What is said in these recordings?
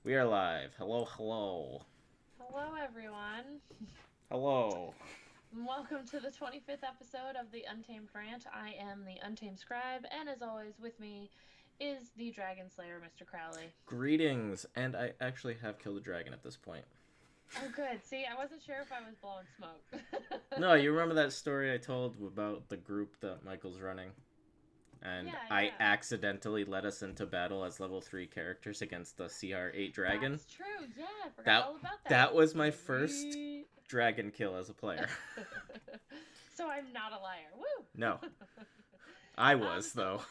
We are live. Hello, hello. Hello, everyone. Hello. Welcome to the 25th episode of the Untamed Rant. I am the Untamed Scribe, and as always, with me is the Dragon Slayer, Mr. Crowley. Greetings. And I actually have killed a dragon at this point. Oh, good. See, I wasn't sure if I was blowing smoke. No, you remember that story I told about the group that Michael's running? And Yeah, I yeah. accidentally led us into battle as level 3 characters against the CR8 dragon? That's true. Yeah, I forgot That all about that. that was my first Sweet. dragon kill as a player. So I'm not a liar. Woo! No, I um, was, so though.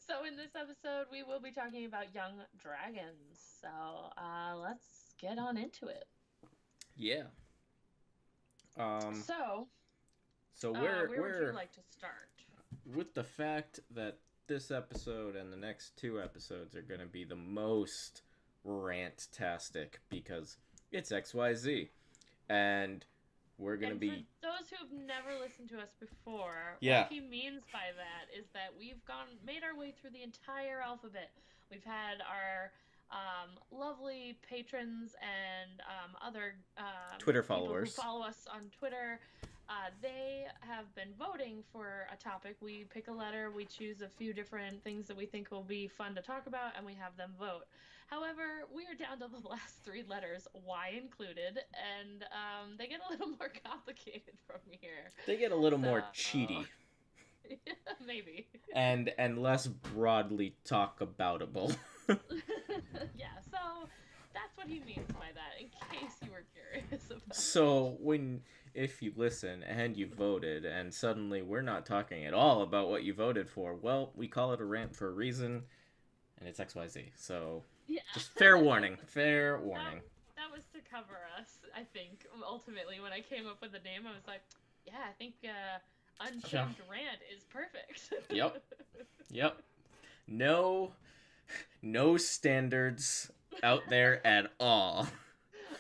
So in this episode, we will be talking about young dragons. So let's get on into it. Yeah. Um, So, so we're, where would you we're like to start? with the fact that this episode and the next two episodes are going to be the most rant-tastic because it's XYZ. And we're going to And for be. those who have never listened to us before, what Yeah, he means by that is that we've made our way through the entire alphabet. We've had our lovely patrons and other Twitter people who followers. follow us on Twitter. They have been voting for a topic. We pick a letter, we choose a few different things that we think will be fun to talk about, and we have them vote. However, we are down to the last three letters, Y included, and they get a little more complicated from here. They get a little more So, cheaty yeah, maybe. and less broadly talk aboutable. Yeah, so that's what he means by that, in case you were curious about it. So when if you listen and you voted and suddenly we're not talking at all about what you voted for, well, we call it a rant for a reason and it's XYZ. So Yeah. just fair warning. Fair that warning. that was to cover us, I think. Ultimately, when I came up with the name, I was like, yeah, I think Yeah. Untamed Rant is perfect. Yep. Yep. No no standards out there at all.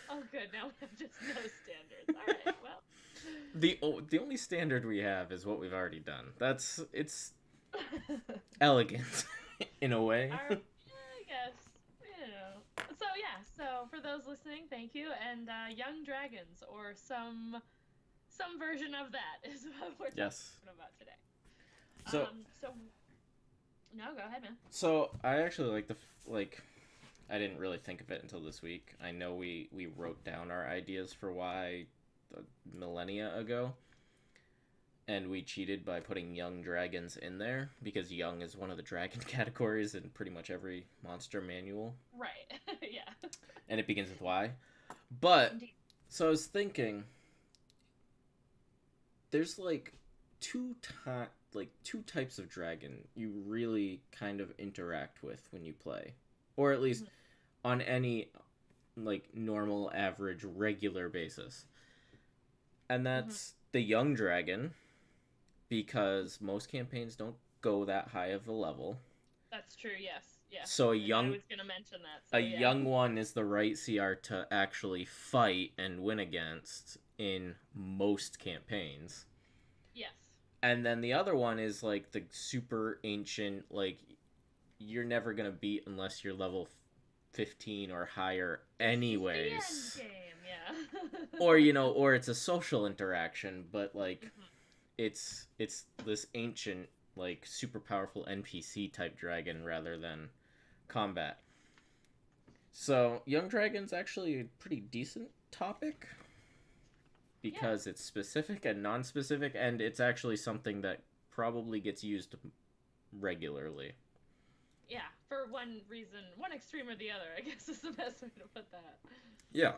Oh, good. Now we have just no standards. All right. Well, The only standard we have is what we've already done. It's elegant in a way. our I guess So yeah. So for those listening, thank you. And Young Dragons, or some version of that, is what we're talking Yes. about today. So So no, go ahead, man. so I actually like like I didn't really think of it until this week. I know we wrote down our ideas for why millennia ago, and we cheated by putting young dragons in there because young is one of the dragon categories in pretty much every monster manual, Right. Yeah. and it begins with Y. But Indeed. so I was thinking, there's two types of dragon you really kind of interact with when you play, or at least Mhm. on any like normal, average, regular basis, and Mhm. that's the young dragon because most campaigns don't go that high of a level. That's true. Yes. Yeah. So And I was gonna mention that. a So yeah. young one is the right CR to actually fight and win against in most campaigns. Yes. And then the other one is like the super ancient, like you're never gonna beat unless you're level 15 or higher This is the end anyways. game. Yeah. Or or it's a social interaction, but like Mhm. it's this ancient, like super powerful NPC type dragon rather than combat. So young dragon's actually a pretty decent topic Yeah. because it's specific and non-specific, and it's actually something that probably gets used regularly. Yeah. For one reason, one extreme or the other, I guess is the best way to put that. Yeah.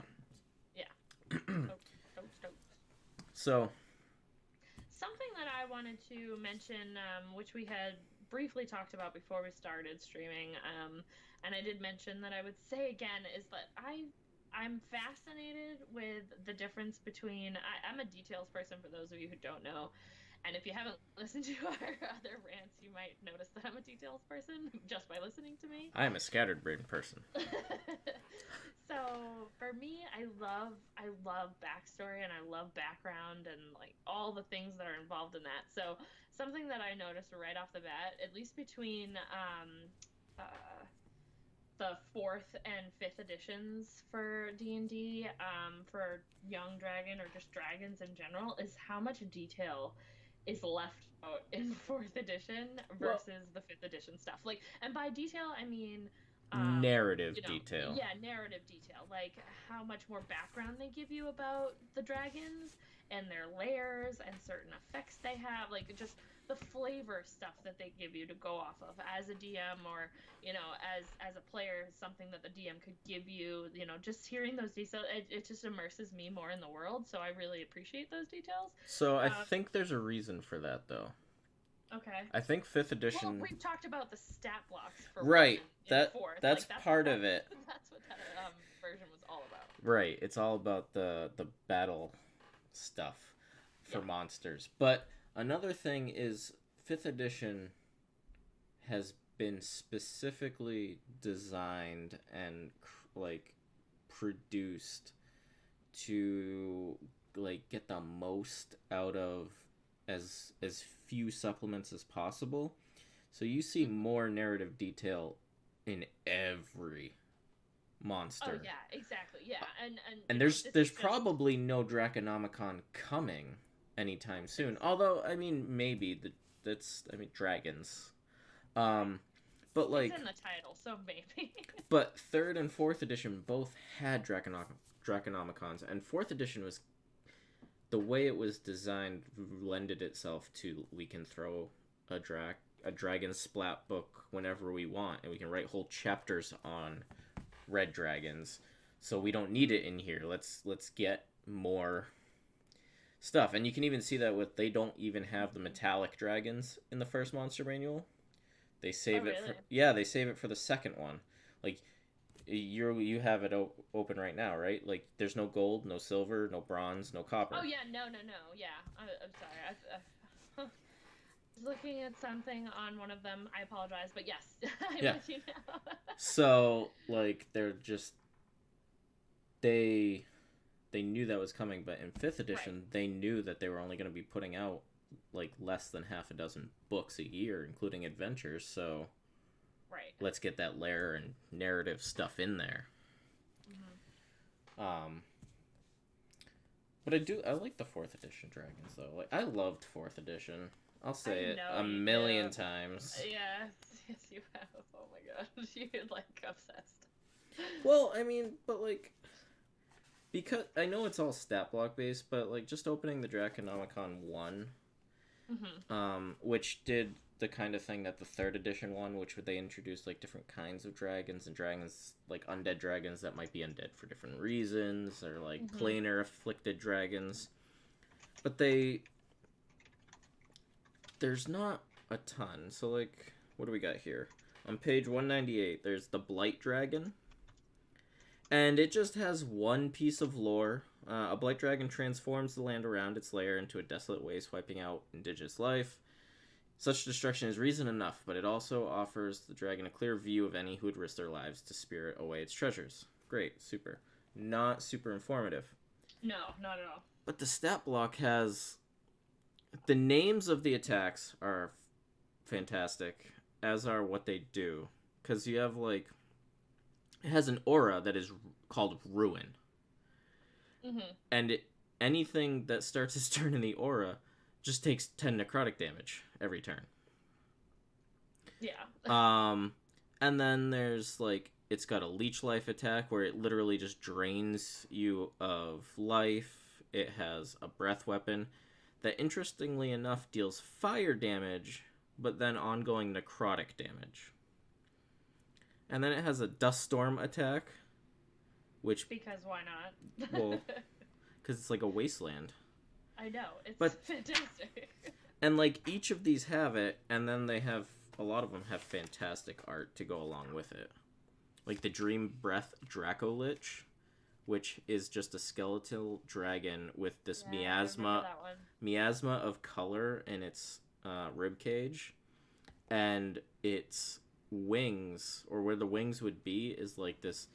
Yeah. Stoked. Stoked. Stoked. So Something that I wanted to mention, which we had briefly talked about before we started streaming, and I did mention that I would say again, is that I'm fascinated with the difference between I'm a details person for those of you who don't know, and if you haven't listened to our other rants, you might notice that I'm a details person just by listening to me. I am a scattered brain person. So for me, I love backstory and I love background and like all the things that are involved in that. So something that I noticed right off the bat, at least between uh the 4th and 5th editions for D&D, for Young Dragon or just dragons in general, is how much detail is left out in 4th edition versus the 5th edition stuff. Like, and by detail, I mean narrative detail. Yeah, narrative detail. Like how much more background they give you about the dragons and their lairs and certain effects they have. Like just the flavor stuff that they give you to go off of as a DM, or as a player, something that the DM could give you. Just hearing those details, it just immerses me more in the world. So I really appreciate those details. So I think there's a reason for that, though. Okay. I think 5th edition. Well, we've talked about the stat blocks for right. That's that's part of it. That's what that version was all about. Right. It's all about the battle stuff for monsters. But another thing is 5th edition has been specifically designed and produced to get the most out of as few supplements as possible. So you see more narrative detail in every monster. Oh yeah, exactly. Yeah, and there's probably no Draconomicon coming anytime soon. Although maybe dragons. But it's in the title, so maybe. But 3rd and 4th edition both had Draconomicons, and 4th edition was the way it was designed lended itself to we can throw a dragon splat book whenever we want, and we can write whole chapters on red dragons. So we don't need it in here. Let's get more stuff. And you can even see that they don't even have the metallic dragons in the first monster manual. They save it for they save it for the second one. Like you have it open right now, right? Like there's no gold, no silver, no bronze, no copper. Oh yeah, no. Yeah, I'm sorry. I was looking at something on one of them. I apologize, but yes, I let you know. So they're just they knew that was coming, but in 5th edition they knew that they were only going to be putting out less than half a dozen books a year, including adventures. So let's get that lair and narrative stuff in there. Mm-hmm. But I like the 4th edition dragons though. I loved 4th edition. I'll say it a million times. Yes, you have. Oh my god, you're obsessed. Well, but because I know it's all stat block based, but just opening the Draconomicon 1, which did the kind of thing that the 3rd edition one, which they introduced different kinds of dragons, and dragons undead dragons that might be undead for different reasons, or planar afflicted dragons. But there's not a ton. So what do we got here? On page 198, there's the Blight Dragon. And it just has one piece of lore. A Blight Dragon transforms the land around its lair into a desolate waste, wiping out indigenous life. Such destruction is reason enough, but it also offers the dragon a clear view of any who would risk their lives to spirit away its treasures. Great, super. Not super informative. No, not at all. But the stat block has... The names of the attacks are fantastic, as are what they do. Because you have, it has an aura that is called Ruin. Mm-hmm. And anything that starts its turn in the aura just takes 10 necrotic damage every turn. Yeah. And then there's, it's got a leech life attack where it literally just drains you of life. It has a breath weapon that, interestingly enough, deals fire damage, but then ongoing necrotic damage. And then it has a Dust Storm attack, which... Because why not? Well, because it's a wasteland. I know, it's fantastic. And, each of these have it, and then they have... A lot of them have fantastic art to go along with it. The Dream Breath Dracolich, which is just a skeletal dragon with this miasma of color in its rib cage, and its wings, or where the wings would be, is this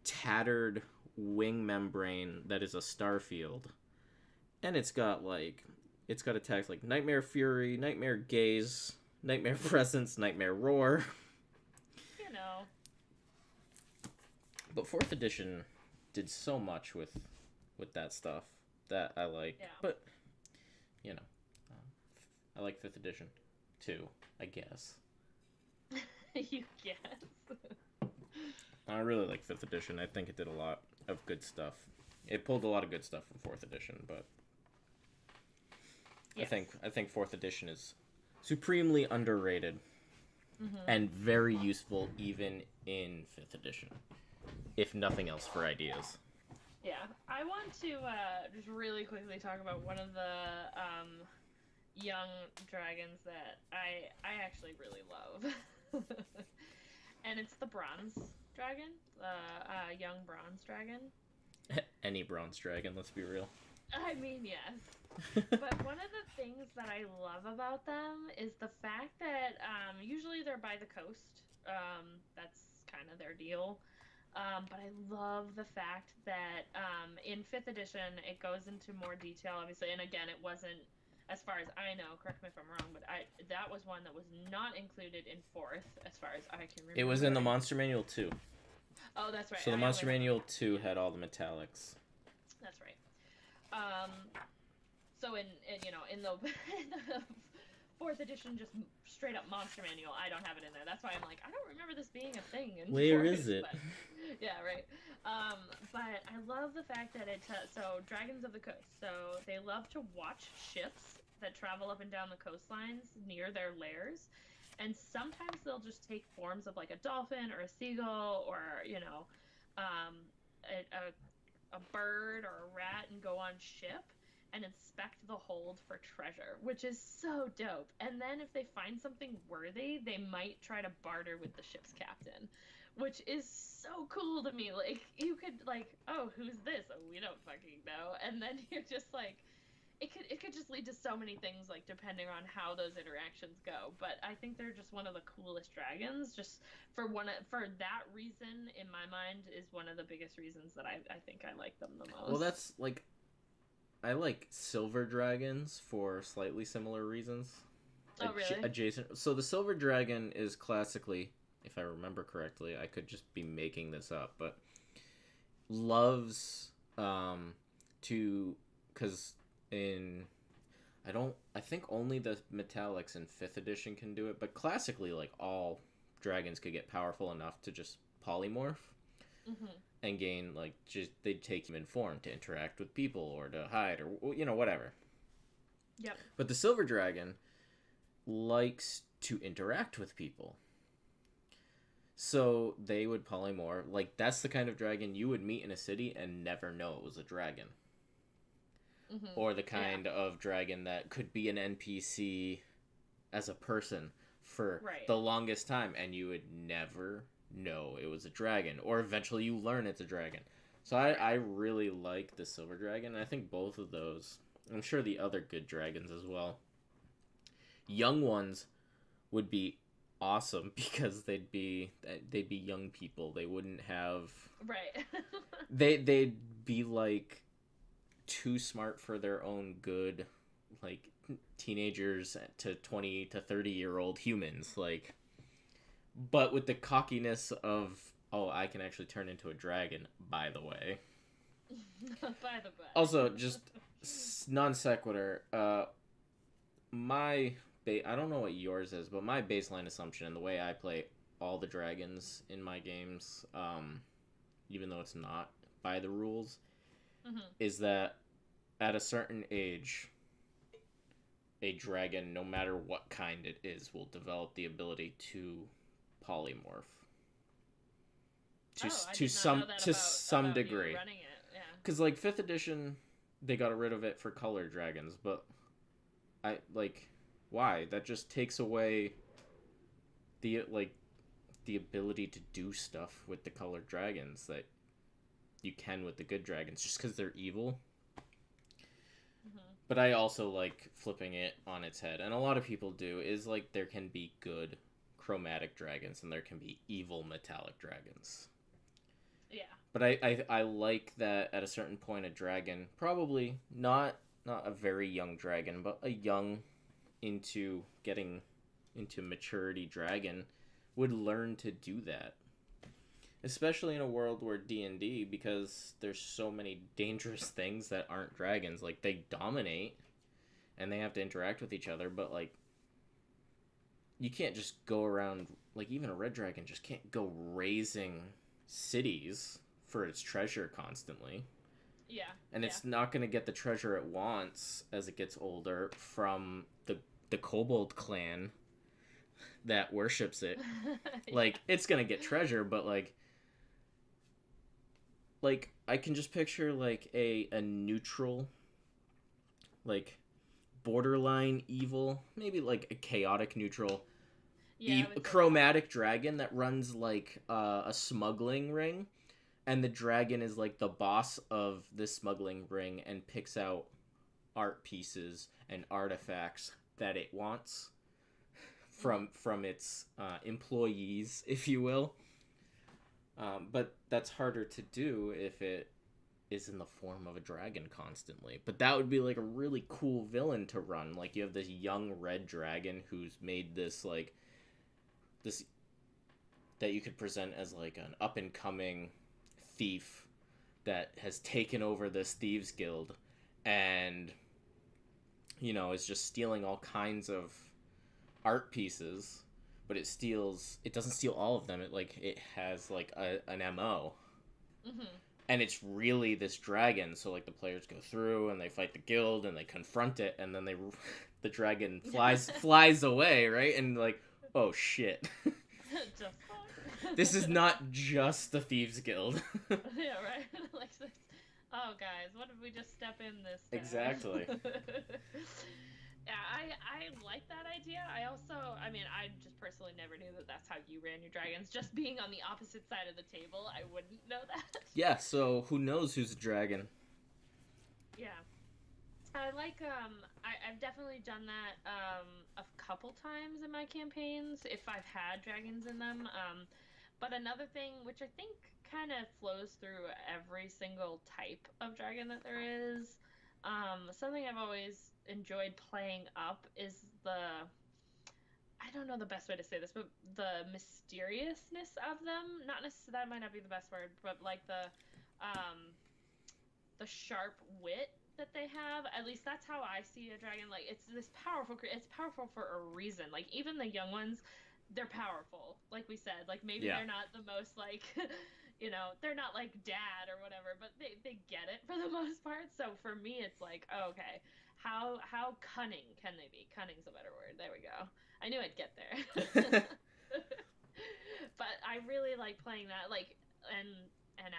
tattered wing membrane that is a star field, and it's got attacks like Nightmare Fury, Nightmare Gaze, Nightmare Presence, Nightmare Roar. But 4th edition did so much with that stuff that I like. Yeah. But, you know, I like 5th edition too, I guess. You guess. I really like 5th edition. I think it did a lot of good stuff. It pulled a lot of good stuff from 4th edition, but yes. I think 4th edition is supremely underrated and very useful even in 5th edition, if nothing else for ideas. Yeah, I want to just really quickly talk about one of the young dragons that I actually really love. And it's the bronze dragon, the young bronze dragon. Any bronze dragon, let's be real. I mean, yes. But one of the things that I love about them is the fact that usually they're by the coast. That's kind of their deal. But I love the fact that in 5th edition, it goes into more detail, obviously. And again, it wasn't, as far as I know, correct me if I'm wrong, but that was one that was not included in 4th, as far as I can remember. It was in the Monster Manual 2. Oh, that's right. So the Monster Manual 2 had all the metallics. That's right. So in the 4th edition, just straight up Monster Manual, I don't have it in there. That's why I'm like, I don't remember this being a thing. Where is it? But, yeah, right. But I love the fact that so Dragons of the Coast. So they love to watch ships that travel up and down the coastlines near their lairs. And sometimes they'll just take forms of like a dolphin or a seagull or, a bird or a rat and go on ship and inspect the hold for treasure, which is so dope. And then if they find something worthy, they might try to barter with the ship's captain, which is so cool to me. Like, you could, like, oh, who's this? Oh, we don't fucking know. And then you're just like, it could just lead to so many things, like, depending on how those interactions go. But I think they're just one of the coolest dragons. Just for that reason, in my mind, is one of the biggest reasons that I think I like them the most. Well, that's, like, I like silver dragons for slightly similar reasons. Oh, really? Adjacent. So the silver dragon is classically, if I remember correctly, I could just be making this up, but loves because I think only the metallics in 5th edition can do it, but classically, like, all dragons could get powerful enough to just polymorph. And gain, like, just they'd take human form to interact with people or to hide or whatever. Yep. But the silver dragon likes to interact with people, so they would polymorph. Like, that's the kind of dragon you would meet in a city and never know it was a dragon. Or the kind of dragon that could be an NPC as a person for the longest time, and you would never know it was a dragon, or eventually you learn it's a dragon. So I really like the silver dragon, and I think both of those, I'm sure the other good dragons as well, young ones would be awesome because they'd be young people. They wouldn't have they'd be like too smart for their own good, like teenagers to 20 to 30-year-old humans, like, but with the cockiness of, oh, I can actually turn into a dragon, by the way. By the way. Also, just non sequitur, I don't know what yours is, but my baseline assumption and the way I play all the dragons in my games, even though it's not by the rules, is that at a certain age, a dragon, no matter what kind it is, will develop the ability to polymorph to some degree. Because like 5th edition, they got rid of it for color dragons, but why? That just takes away the ability to do stuff with the colored dragons that you can with the good dragons, just because they're evil. But I also like flipping it on its head, and a lot of people do, is like there can be good chromatic dragons and there can be evil metallic dragons. Yeah. But I like that at a certain point a dragon, probably not a very young dragon, but a young into getting into maturity dragon would learn to do that. Especially in a world where D&D, because there's so many dangerous things that aren't dragons. Like, they dominate, and they have to interact with each other, but, like, you can't just go around, like, even a red dragon just can't go raising cities for its treasure constantly. Yeah. And it's not going to get the treasure it wants as it gets older from the kobold clan that worships it. Like, it's going to get treasure, but, like I can just picture, like, a neutral, like, borderline evil, maybe, like, a chaotic neutral, chromatic dragon that runs, like, a smuggling ring, and the dragon is, like, the boss of this smuggling ring and picks out art pieces and artifacts that it wants from its employees, if you will. But that's harder to do if it is in the form of a dragon constantly. But that would be, like, a really cool villain to run. Like, you have this young red dragon who's made this, like, this that you could present as, like, an up-and-coming thief that has taken over this thieves guild and, you know, is just stealing all kinds of art pieces, but it doesn't steal all of them. It has, like, an MO. Mm-hmm. And it's really this dragon, so, like, the players go through and they fight the guild and they confront it, and then the dragon flies away, right? And, like, oh shit. This is not just the Thieves Guild. Yeah, right? Like, oh, guys, what if we just step in this time? Exactly. Yeah, I like that idea. I just personally never knew that that's how you ran your dragons. Just being on the opposite side of the table, I wouldn't know that. Yeah, so who knows who's a dragon? Yeah. I like, I've definitely done that, a couple times in my campaigns, if I've had dragons in them. But another thing, which I think kind of flows through every single type of dragon that there is, something I've always enjoyed playing up is I don't know the best way to say this, but the mysteriousness of them. Not necessarily, that might not be the best word, but, like, the sharp wit that they have. At least that's how I see a dragon. Like, it's this powerful. It's powerful for a reason. Like, even the young ones, they're powerful. Like we said, like, maybe they're not the most, like, you know, they're not like dad or whatever, but they get it for the most part. So for me, it's like, oh, okay, how cunning can they be? Cunning's a better word. There we go. I knew I'd get there. But I really like playing that. Like, and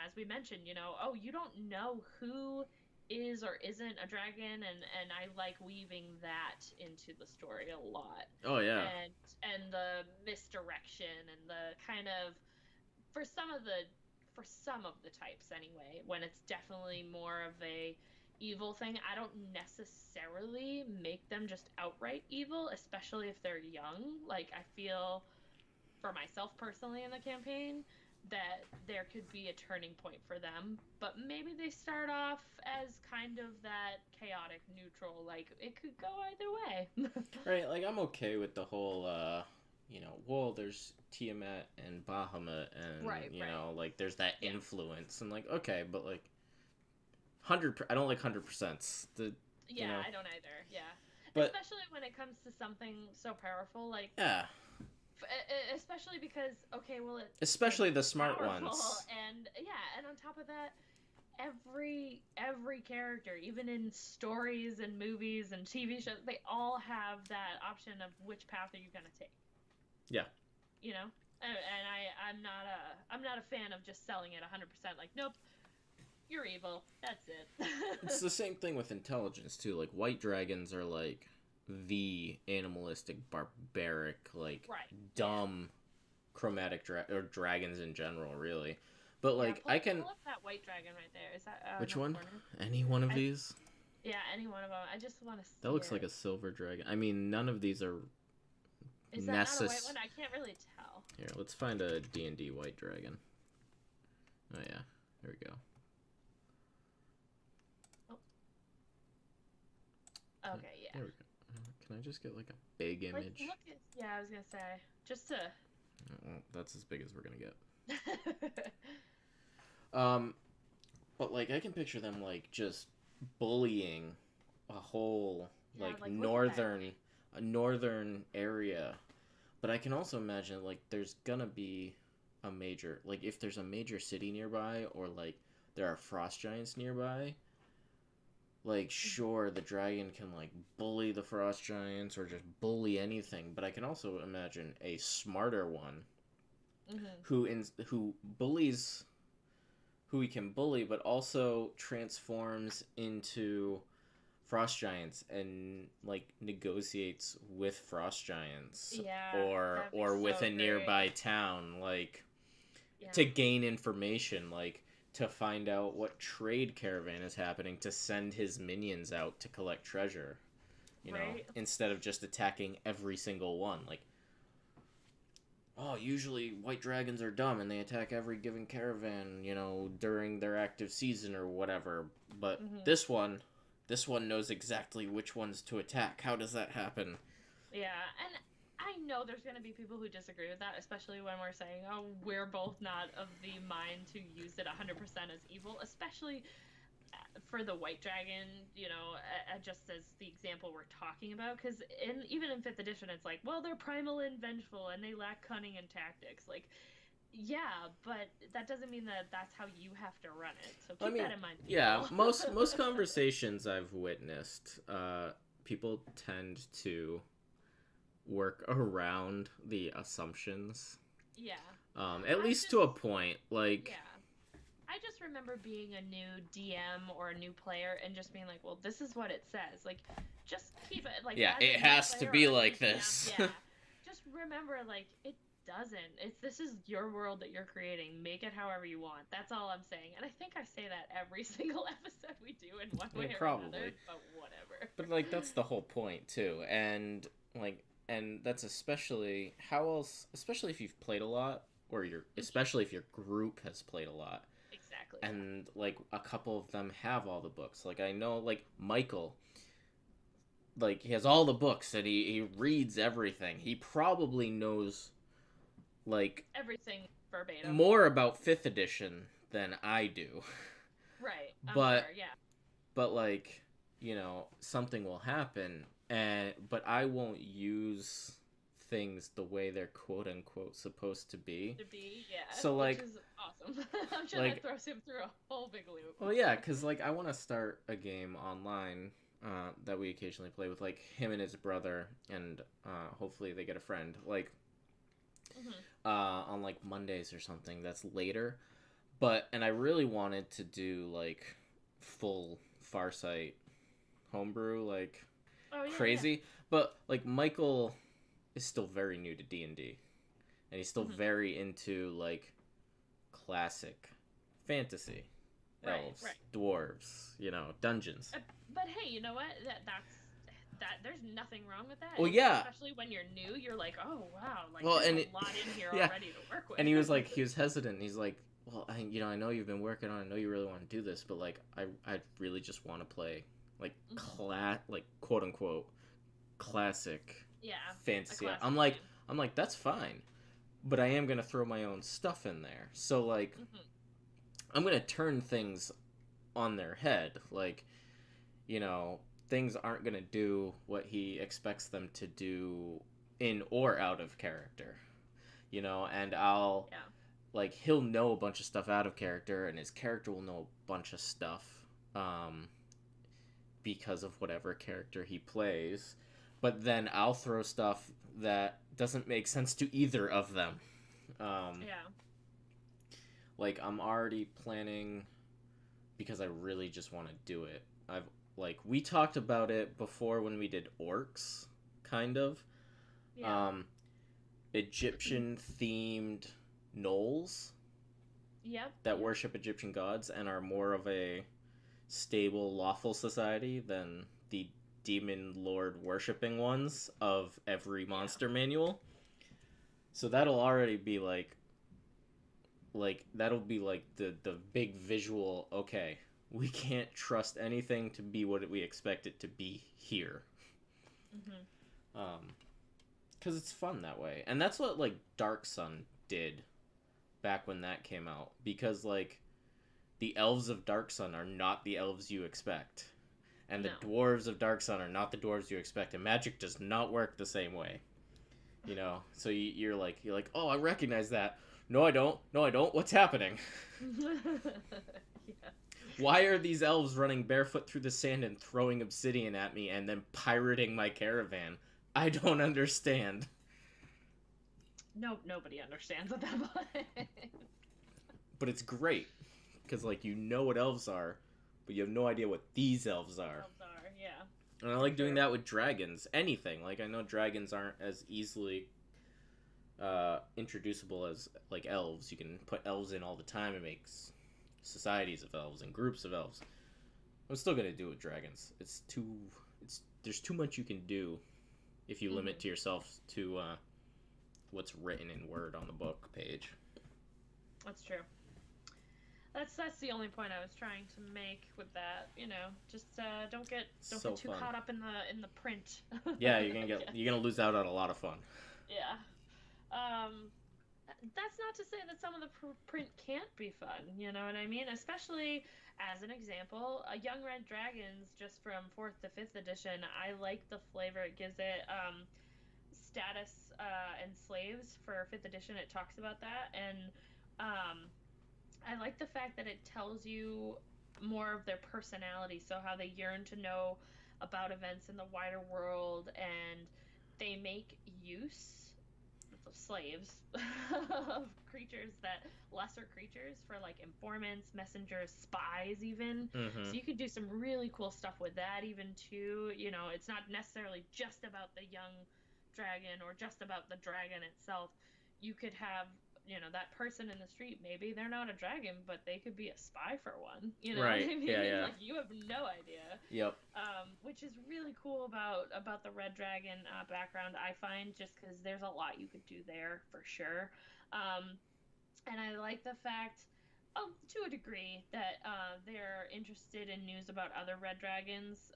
as we mentioned, you know, oh, you don't know who is or isn't a dragon, and I like weaving that into the story a lot. Oh yeah. And the misdirection and the kind of for some of the types anyway, when it's definitely more of a evil thing, I don't necessarily make them just outright evil, especially if they're young. Like, I feel for myself personally in the campaign that there could be a turning point for them, but maybe they start off as kind of that chaotic neutral, like, it could go either way. Right, like, I'm okay with the whole you know, well, there's Tiamat and Bahamut, and you know, like, there's that influence, and, like, okay, but, like, I don't like 100%. You know, I don't either. Yeah, but especially when it comes to something so powerful, like, yeah. Especially because, okay, well, especially the smart powerful, ones, and and on top of that, every character, even in stories and movies and TV shows, they all have that option of which path are you gonna take. Yeah. You know, and I'm not a fan of just selling it 100%. Like, nope, you're evil. That's it. It's the same thing with intelligence too. Like, white dragons are, like, the animalistic, barbaric, like, dumb, chromatic or dragons in general, really. But, like, I can. Pull up that white dragon right there. Is that which one? Any one of these? Yeah, any one of them. I just want to see. That looks like a silver dragon. I mean, none of these are. Is that not a white one? I can't really tell. Here, let's find a D&D white dragon. Oh yeah, there we go. Oh. Okay, yeah. There we go. Can I just get, like, a big image? Yeah, I was gonna say, just to. Well, that's as big as we're gonna get. Um, but like I can picture them like just bullying a whole Yeah, like like look at that. northern area. But I can also imagine like there's gonna be a major like if there's a major city nearby or like there are frost giants nearby, like sure the dragon can like bully the frost giants or just bully anything, but I can also imagine a smarter one Mm-hmm. who bullies who he can bully but also transforms into frost giants and like negotiates with frost giants Yeah, that'd be or with so a great. nearby town like Yeah, to gain information like to find out what trade caravan is happening to send his minions out to collect treasure, you know, right. instead of just attacking every single one like oh usually white dragons are dumb and they attack every given caravan, you know, during their active season or whatever, but Mm-hmm. this one knows exactly which ones to attack. How does that happen? Yeah, and I know there's going to be people who disagree with that, especially when we're saying, oh, we're both not of the mind to use it 100% as evil, especially for the white dragon, just as the example we're talking about. Because even in 5th edition, it's like, well, they're primal and vengeful and they lack cunning and tactics. Like, yeah, but that doesn't mean that that's how you have to run it. So I keep mean, that in mind, yeah, people. most conversations I've witnessed, people tend to work around the assumptions. Yeah. At I least just, to a point. Like, yeah. I just remember being a new DM or a new player and just being like, well, this is what it says. Like, just keep it, like, yeah, as it a new has to player be or a new like DM, this. yeah. Just remember, like, it doesn't. This is your world that you're creating. Make it however you want. That's all I'm saying. And I think I say that every single episode we do in one I way mean, or another, probably. but whatever. But like that's the whole point too. And that's especially how else especially if you've played a lot or you're especially if your group has played a lot Exactly, yeah. and like a couple of them have all the books. Like I know like Michael, like he has all the books and he reads everything. He probably knows like Everything verbatim. more about 5th edition than I do. Right, I'm But sure, yeah. like, you know, something will happen and but I won't use things the way they're quote unquote supposed to be. To be, yeah, So which like is awesome. I'm sure that like throws him through a whole big loop. well yeah, cuz like I want to start a game online that we occasionally play with like him and his brother and hopefully they get a friend like Hmm. on like Mondays or something that's later. But and I really wanted to do like full Farsight homebrew like Oh yeah, yeah. crazy, but like Michael is still very new to D&D and he's still Hmm. very into like classic fantasy, Right, elves, right. dwarves, you know, dungeons. But hey, you know what? That. There's nothing wrong with that. Well, And yeah. especially when you're new, you're like, oh wow, like Well, there's and a lot in here yeah, already to work with. and he was like he was hesitant. He's like, well, I know you've been working on it. I know you really want to do this, but like I really just want to play like like quote unquote classic Yeah, a fantasy. classic I'm game. like that's fine, but I am gonna throw my own stuff in there. So like Hmm. I'm gonna turn things on their head. Like you know things aren't gonna do what he expects them to do in or out of character. You know, and I'll Yeah. like he'll know a bunch of stuff out of character, and his character will know a bunch of stuff. Um, because of whatever character he plays. But then I'll throw stuff that doesn't make sense to either of them. Um, Yeah. like I'm already planning because I really just want to do it. I've like we talked about it before when we did orcs, kind of. Yeah. Um, Egyptian themed gnolls Yep. that Yep. worship Egyptian gods and are more of a stable, lawful society than the demon lord worshipping ones of every monster manual. So that'll already be that'll be like the big visual. Okay, we can't trust anything to be what we expect it to be here. Hmm. Um, because it's fun that way, and that's what like Dark Sun did back when that came out, because like the elves of Darksun are not the elves you expect, and the dwarves of Darksun are not the dwarves you expect, and magic does not work the same way. You know, so you're like, oh, I recognize that. No, I don't. No, I don't. What's happening? Yeah. Why are these elves running barefoot through the sand and throwing obsidian at me and then pirating my caravan? I don't understand. No, nobody understands at that point. But it's great, because like you know what elves are, but you have no idea what these elves are. Yeah. And I like doing that with dragons. Anything. Like, I know dragons aren't as easily introducible as like elves. You can put elves in all the time and make societies of elves and groups of elves. I'm still gonna do it with dragons. There's too much you can do if you limit to yourself to what's written in Word on the book page. That's true. That's the only point I was trying to make with that. You know, just don't get too caught up in the print. Yeah, you're gonna lose out on a lot of fun. Yeah. That's not to say that some of the print can't be fun. You know what I mean? Especially as an example, Young Red Dragons, just from 4th to 5th edition. I like the flavor it gives it. Status and slaves for 5th edition. It talks about that, and I like the fact that it tells you more of their personality, so how they yearn to know about events in the wider world, and they make use of slaves of lesser creatures for like informants, messengers, spies even. So you could do some really cool stuff with that even too. You know, it's not necessarily just about the young dragon or just about the dragon itself. You could have, you know, that person in the street, maybe they're not a dragon, but they could be a spy for one. You know right. what I mean? Yeah. Like, you have no idea. Yep. Which is really cool about the red dragon background, I find, just because there's a lot you could do there for sure. And I like the fact, to a degree, that they're interested in news about other red dragons.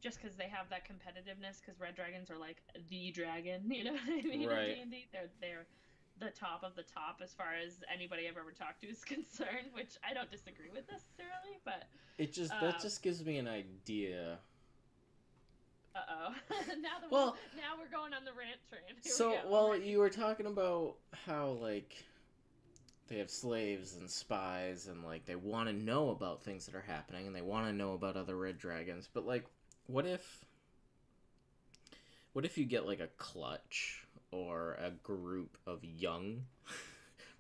Just because they have that competitiveness, because red dragons are like the dragon, you know what I mean? Right. In D&D, they're the top of the top as far as anybody I've ever talked to is concerned, which I don't disagree with necessarily, but that just gives me an idea. Now we're going on the rant train. You were talking about how like they have slaves and spies, and like they want to know about things that are happening, and they want to know about other red dragons, but like what if you get like a clutch or a group of young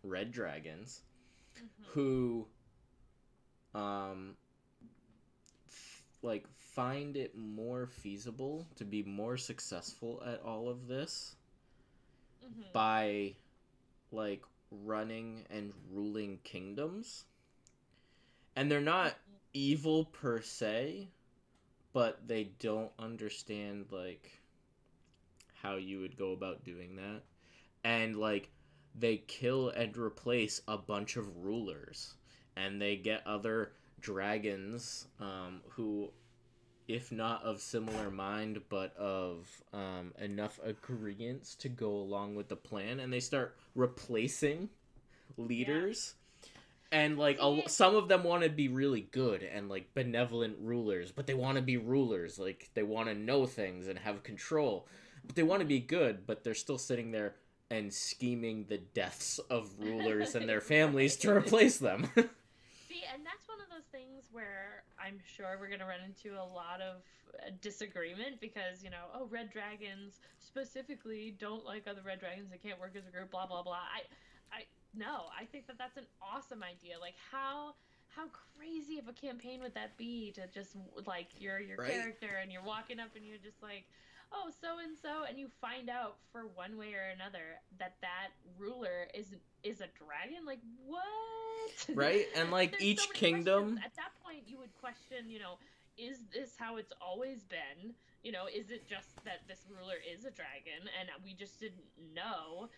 red dragons who like find it more feasible to be more successful at all of this by like running and ruling kingdoms, and they're not evil per se, but they don't understand like how you would go about doing that, and like they kill and replace a bunch of rulers, and they get other dragons who, if not of similar mind, but of enough agreeance to go along with the plan, and they start replacing leaders. And like some of them want to be really good and like benevolent rulers, but they want to be rulers, like they want to know things and have control, but they want to be good, but they're still sitting there and scheming the deaths of rulers and their families to replace them. See, and that's one of those things where I'm sure we're going to run into a lot of disagreement, because, you know, red dragons specifically don't like other red dragons, they can't work as a group, blah, blah, blah. No, I think that that's an awesome idea. Like, how crazy of a campaign would that be, to just, like, your right? Character, and you're walking up and you're just like, oh, so-and-so, and you find out for one way or another that ruler is a dragon? Like, what? Right? And, like, each so kingdom... At that point, you would question, you know, is this how it's always been? You know, is it just that this ruler is a dragon and we just didn't know?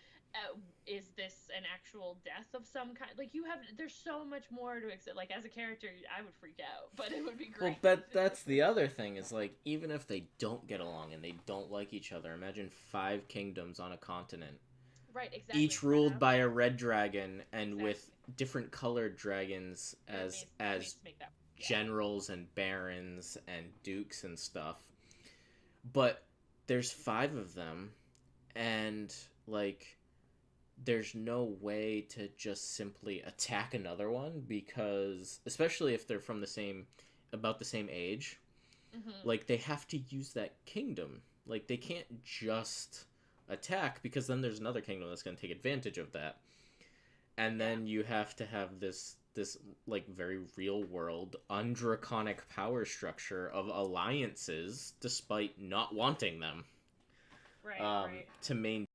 Is this an actual death of some kind? Like, there's so much more to accept. Like, as a character, I would freak out, but it would be great. Well, that's the other thing, is like, even if they don't get along and they don't like each other, imagine 5 kingdoms on a continent Right, exactly. each Spread ruled out. by a red dragon, and Exactly. with different colored dragons as Mates make that. Yeah. generals and barons and dukes and stuff. But there's 5 of them, and like there's no way to just simply attack another one, because especially if they're from about the same age, like they have to use that kingdom. Like they can't just attack, because then there's another kingdom that's going to take advantage of that. And then you have to have this like very real world undraconic power structure of alliances despite not wanting them. Right. To maintain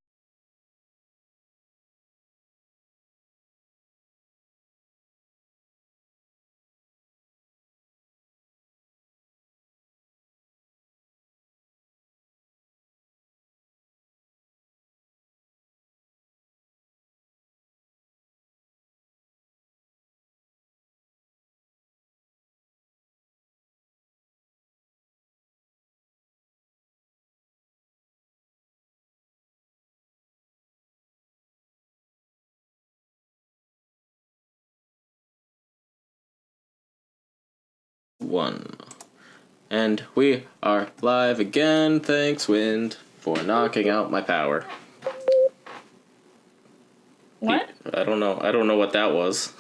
one. And we are live again. Thanks, Wind, for knocking out my power. What? I don't know what that was.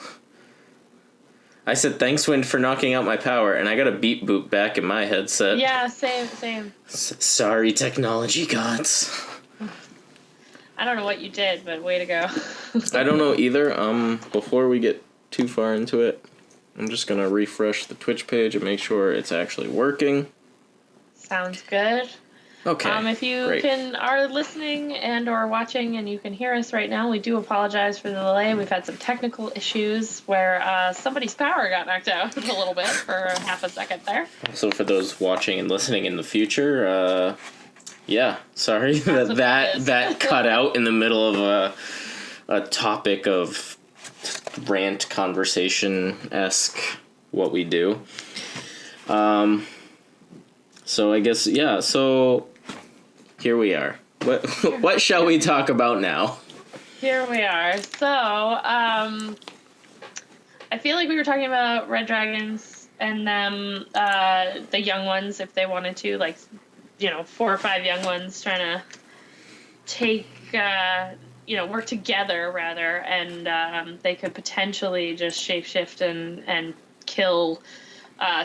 I said thanks, Wind, for knocking out my power, and I got a beep boop back in my headset. Yeah, same. Sorry, technology gods. I don't know what you did, but way to go. I don't know either. Before we get too far into it, I'm just gonna refresh the Twitch page and make sure it's actually working. Sounds good. Okay. If you great. are listening and or watching and you can hear us right now, we do apologize for the delay. We've had some technical issues where somebody's power got knocked out a little bit for half a second there. So for those watching and listening in the future, yeah, sorry that cut out in the middle of a topic of rant conversation-esque what we do. So I guess, yeah, so here we are. What shall we talk about now? Here we are. So, I feel like we were talking about red dragons and them, the young ones, if they wanted to, like, 4 or 5 young ones trying to take, work together, rather, and they could potentially just shapeshift and kill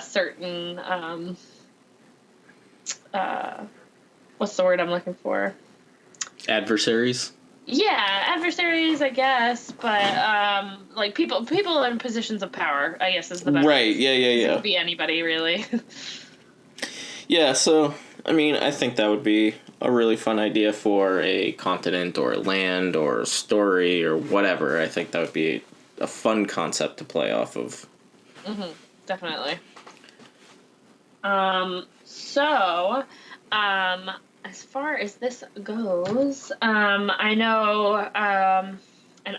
certain, what's the word I'm looking for? Adversaries? Yeah, adversaries, I guess, but like people in positions of power, I guess, is the best. Right. Yeah. It could be anybody, really. Yeah. So, I mean, I think that would be a really fun idea for a continent or a land or a story or whatever. I think that would be a fun concept to play off of. Definitely. So, as far as this goes, I know, and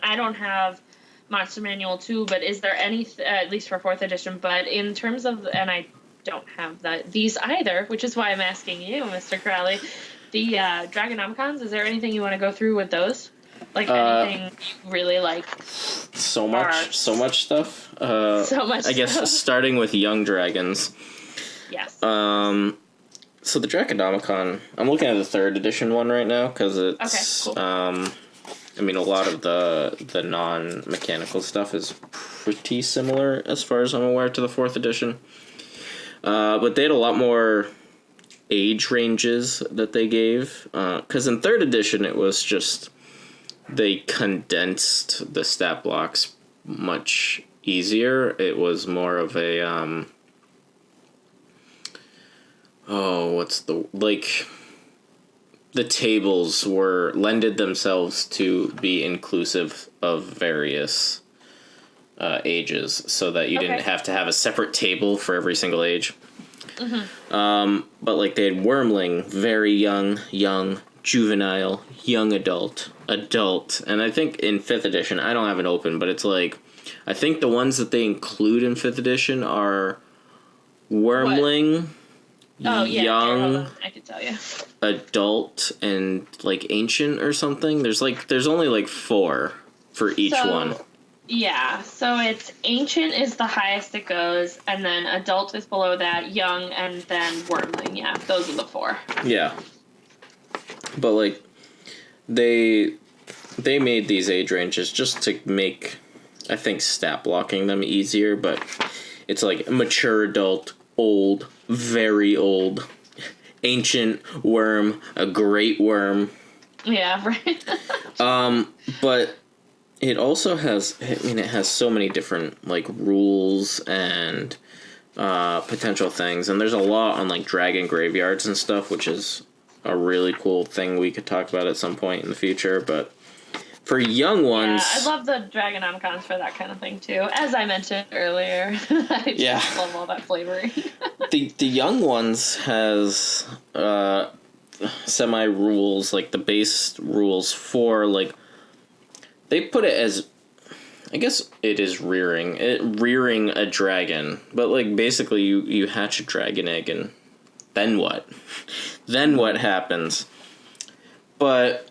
I don't have Monster Manual 2, but is there any, at least for 4th edition, but in terms of, and I don't have these either, which is why I'm asking you, Mr. Crowley, the Dragonomicons, is there anything you want to go through with those? Like anything you really like? So much stuff. So much I guess starting with Young Dragons. Yes. So the Draconomicon, I'm looking at the 3rd edition one right now, because it's, okay, cool. I mean, a lot of the non-mechanical stuff is pretty similar, as far as I'm aware, to the 4th edition. But they had a lot more age ranges that they gave, because in 3rd edition it was just, they condensed the stat blocks much easier. It was more of a, the tables lended themselves to be inclusive of various ages, so that you didn't have to have a separate table for every single age. But like they had Wormling, very young, juvenile, young adult, and I think in 5th edition, I don't have it open, but it's like, I think the ones that they include in 5th edition are Wormling, Oh, yeah. young, here, hold on. I can tell you. adult, and like ancient or something. There's only like 4 for each one. Yeah, so it's ancient is the highest it goes, and then adult is below that, young, and then wormling. Yeah, those are the 4. Yeah. But like they made these age ranges just to make, I think, stat blocking them easier, but it's like mature adult, old, very old, ancient worm, a great worm. Yeah, right. But it also has, I mean, it has so many different like rules and potential things, and there's a lot on like dragon graveyards and stuff, which is a really cool thing we could talk about at some point in the future. But for young ones, yeah, I love the Dragonomicons for that kind of thing too. As I mentioned earlier, I just love all that flavoring. the young ones has semi rules, like the base rules for like, they put it as, I guess it is rearing a dragon, but like basically you hatch a dragon egg and then what? Then what happens? But,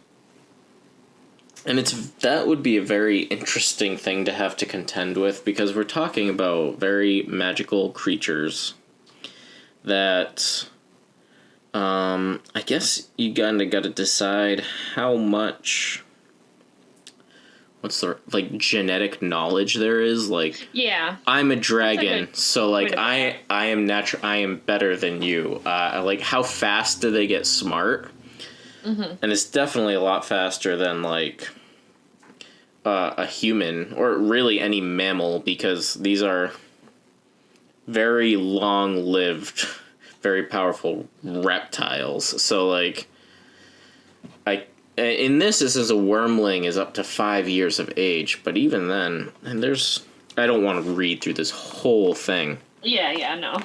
and that would be a very interesting thing to have to contend with, because we're talking about very magical creatures that, I guess you kind of got to decide how much, what's the, like, genetic knowledge there is. Like, yeah, I'm a dragon, so like I am better than you. Like, how fast do they get smart? Mm-hmm. And it's definitely a lot faster than like a human, or really any mammal, because these are very long-lived, very powerful reptiles. So like, in this is a wormling is up to 5 years of age, but even then, and I don't want to read through this whole thing. Yeah, no.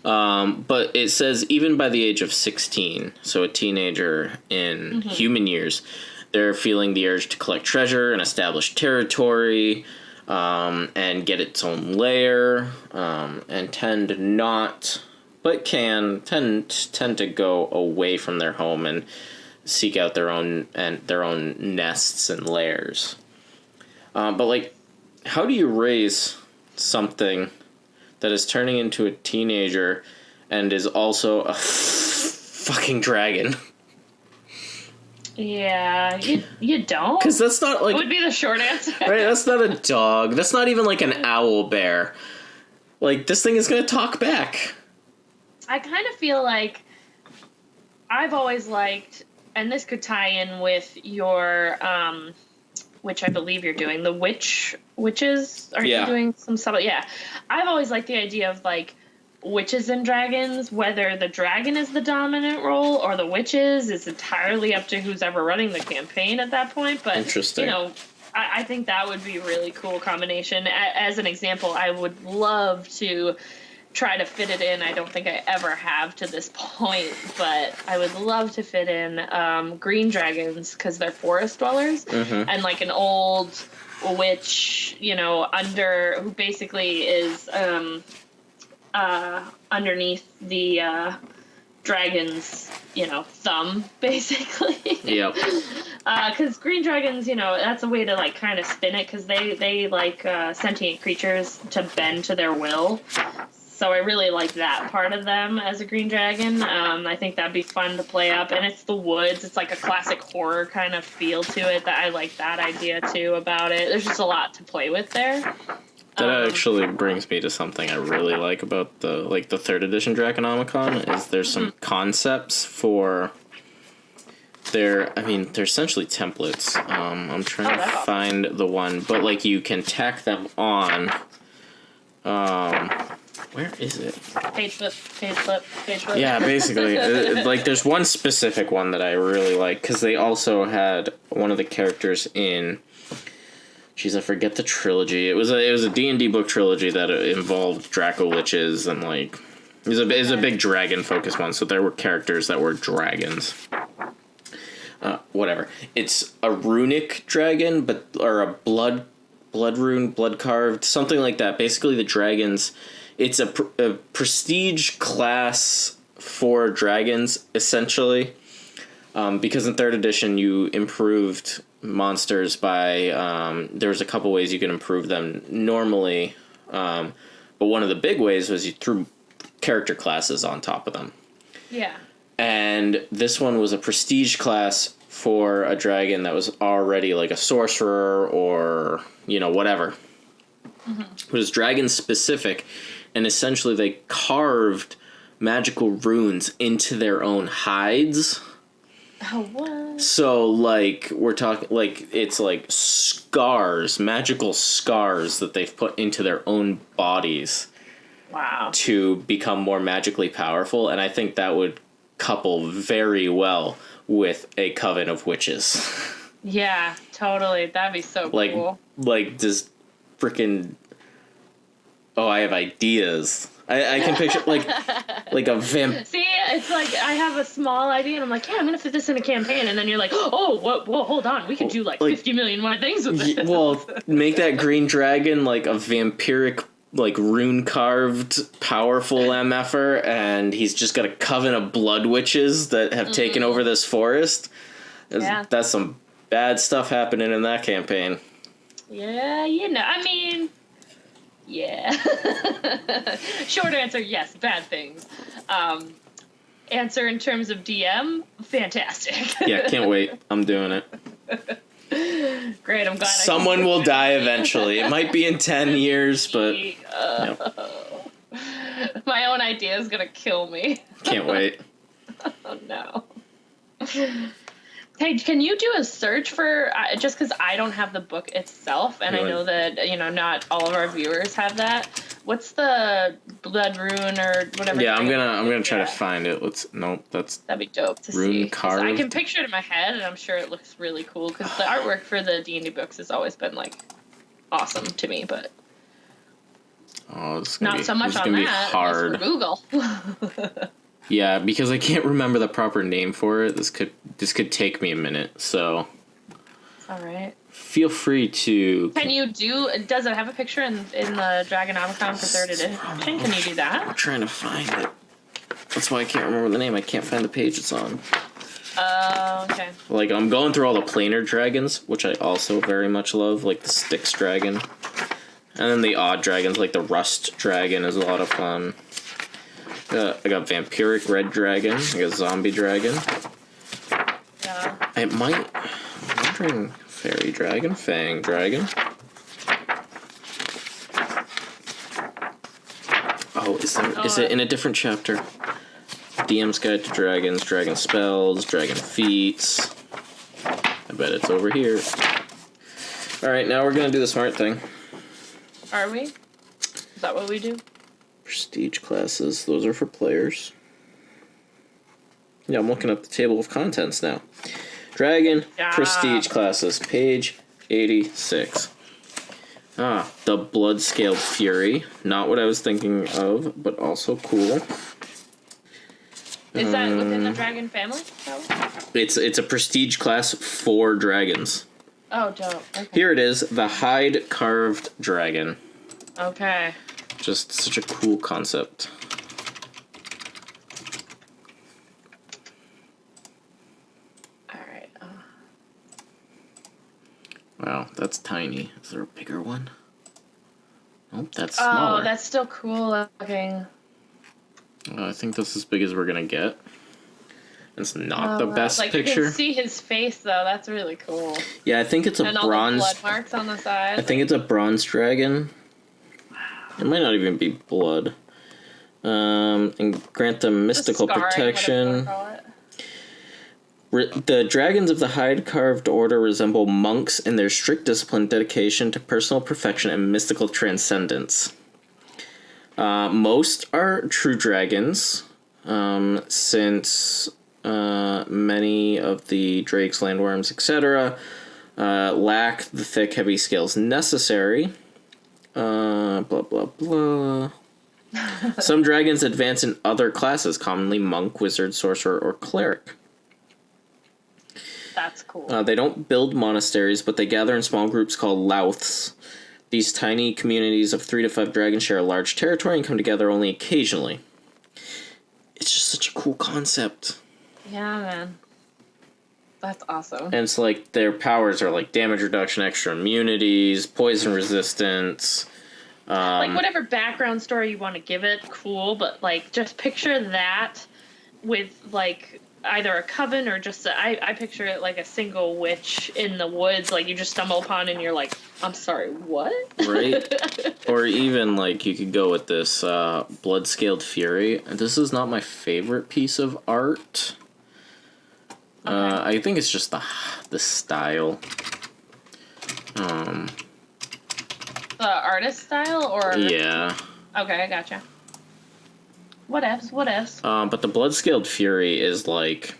But it says even by the age of 16, so a teenager in human years, they're feeling the urge to collect treasure and establish territory, and get its own lair, and tend to go away from their home and seek out their own nests and lairs. But like, how do you raise something that is turning into a teenager and is also a fucking dragon? Yeah, you don't? Because that's not like... That would be the short answer. Right, that's not a dog. That's not even like an owl bear. Like, this thing is going to talk back. I kind of feel like I've always liked, and this could tie in with your, which I believe you're doing, the witches? Are you doing some stuff? Yeah. I've always liked the idea of, like, witches and dragons, whether the dragon is the dominant role or the witches is entirely up to who's ever running the campaign at that point. But, interesting. You know, I think that would be a really cool combination. As an example, I would love to try to fit it in. I don't think I ever have to this point, but I would love to fit in green dragons, because they're forest dwellers, and like an old witch, you know, who basically is underneath the dragon's, you know, thumb, basically. Yep. Because green dragons, you know, that's a way to like kind of spin it, because they like sentient creatures to bend to their will. So I really like that part of them as a green dragon. I think that'd be fun to play up. And it's the woods. It's like a classic horror kind of feel to it. That I like that idea too about it. There's just a lot to play with there. That actually brings me to something I really like about the 3rd edition Draconomicon, is there's some concepts for they're essentially templates. I'm trying to find the one, but like you can tack them on. Where is it? Page flip. Yeah, basically. Like, there's one specific one that I really like, because they also had one of the characters in... Jeez, I forget the trilogy. It was a D&D book trilogy that involved Draco Liches, and, like... It was a big dragon-focused one, so there were characters that were dragons. Whatever. It's a runic dragon, or a blood rune, blood carved, something like that. Basically, the dragons... It's a prestige class 4 dragons, essentially. Because in 3rd edition, you improved monsters by... there's a couple ways you can improve them normally. But one of the big ways was you threw character classes on top of them. Yeah. And this one was a prestige class for a dragon that was already like a sorcerer or, whatever. Mm-hmm. It was dragon specific, and essentially they carved magical runes into their own hides. Oh, what? So, like, we're talking, like, it's like scars, magical scars that they've put into their own bodies. Wow. To become more magically powerful, and I think that would couple very well with a coven of witches. Yeah, totally. That'd be so cool. Like, just freaking... Oh, I have ideas. I can picture, like a vamp... See, it's like, I have a small idea, and I'm like, yeah, I'm gonna fit this in a campaign, and then you're like, oh, whoa, hold on, we could do, like 50 million more things with this. Well, make that green dragon, like, a vampiric, like, rune-carved, powerful MFer, and he's just got a coven of blood witches that have taken over this forest. Yeah. That's some bad stuff happening in that campaign. Yeah, I mean... Yeah. Short answer, yes, bad things. Answer in terms of DM, fantastic. Yeah, can't wait. I'm doing it. Great, I'm glad. Someone will die eventually. It might be in 10 years, but... No. My own idea is going to kill me. Can't wait. Oh, no. Hey, can you do a search for, just because I don't have the book itself, and I know that, not all of our viewers have that. What's the blood rune or whatever? Yeah, I'm gonna try to find it. That'd be dope to rune see. carved. I can picture it in my head, and I'm sure it looks really cool, because the artwork for the D&D books has always been, like, awesome to me, but... Oh, this is not so much on that. Hard. For Google. Yeah, because I can't remember the proper name for it. This could take me a minute, so... All right. Feel free to... Does it have a picture in the Dragonomicon for 3rd edition? Can you do that? I'm trying to find it. That's why I can't remember the name. I can't find the page it's on. Okay. Like, I'm going through all the planar dragons, which I also very much love, like the Styx dragon. And then the odd dragons, like the Rust dragon is a lot of fun. I got vampiric red dragon. I got zombie dragon. Yeah. I'm wondering, fairy dragon, fang dragon. Oh, is it in a different chapter? DM's Guide to Dragons, Dragon Spells, Dragon Feats. I bet it's over here. Alright, now we're gonna do the smart thing. Are we? Is that what we do? Prestige classes, those are for players. Yeah, I'm looking up the table of contents now. Dragon prestige classes, page 86. The Blood-Scaled Fury. Not what I was thinking of, but also cool. Is that within the dragon family? It's a prestige class for dragons. Oh, dope. Okay. Here it is, the Hide Carved Dragon. Okay. Just such a cool concept. Alright. Wow, that's tiny. Is there a bigger one? Nope, that's smaller. Oh, that's still cool looking. I think that's as big as we're gonna get. It's not the best like picture. You can see his face though. That's really cool. Yeah, I think it's a and bronze. All the blood marks on the side. I think it's a bronze dragon. It might not even be blood. And grant them mystical protection. The dragons of the hide-carved order resemble monks in their strict discipline, dedication to personal perfection, and mystical transcendence. Most are true dragons, since many of the drakes, landworms, etc. Lack the thick, heavy scales necessary. Blah, blah, blah. Some dragons advance in other classes, commonly monk, wizard, sorcerer, or cleric. That's cool. They don't build monasteries, but they gather in small groups called louths. These tiny communities of 3 to 5 dragons share a large territory and come together only occasionally. it's just such a cool concept. Yeah, man. That's awesome. And it's like their powers are like damage reduction, extra immunities, poison resistance. Like whatever background story you want to give it, cool. But like just picture that with like either a coven or just I picture it like a single witch in the woods, like you just stumble upon and you're like, I'm sorry, what? Right. Or even like you could go with this blood-scaled fury. This is not my favorite piece of art. Okay. I think it's just the style. The artist style, or yeah. Okay, I gotcha. What ifs? But the blood-scaled fury is like,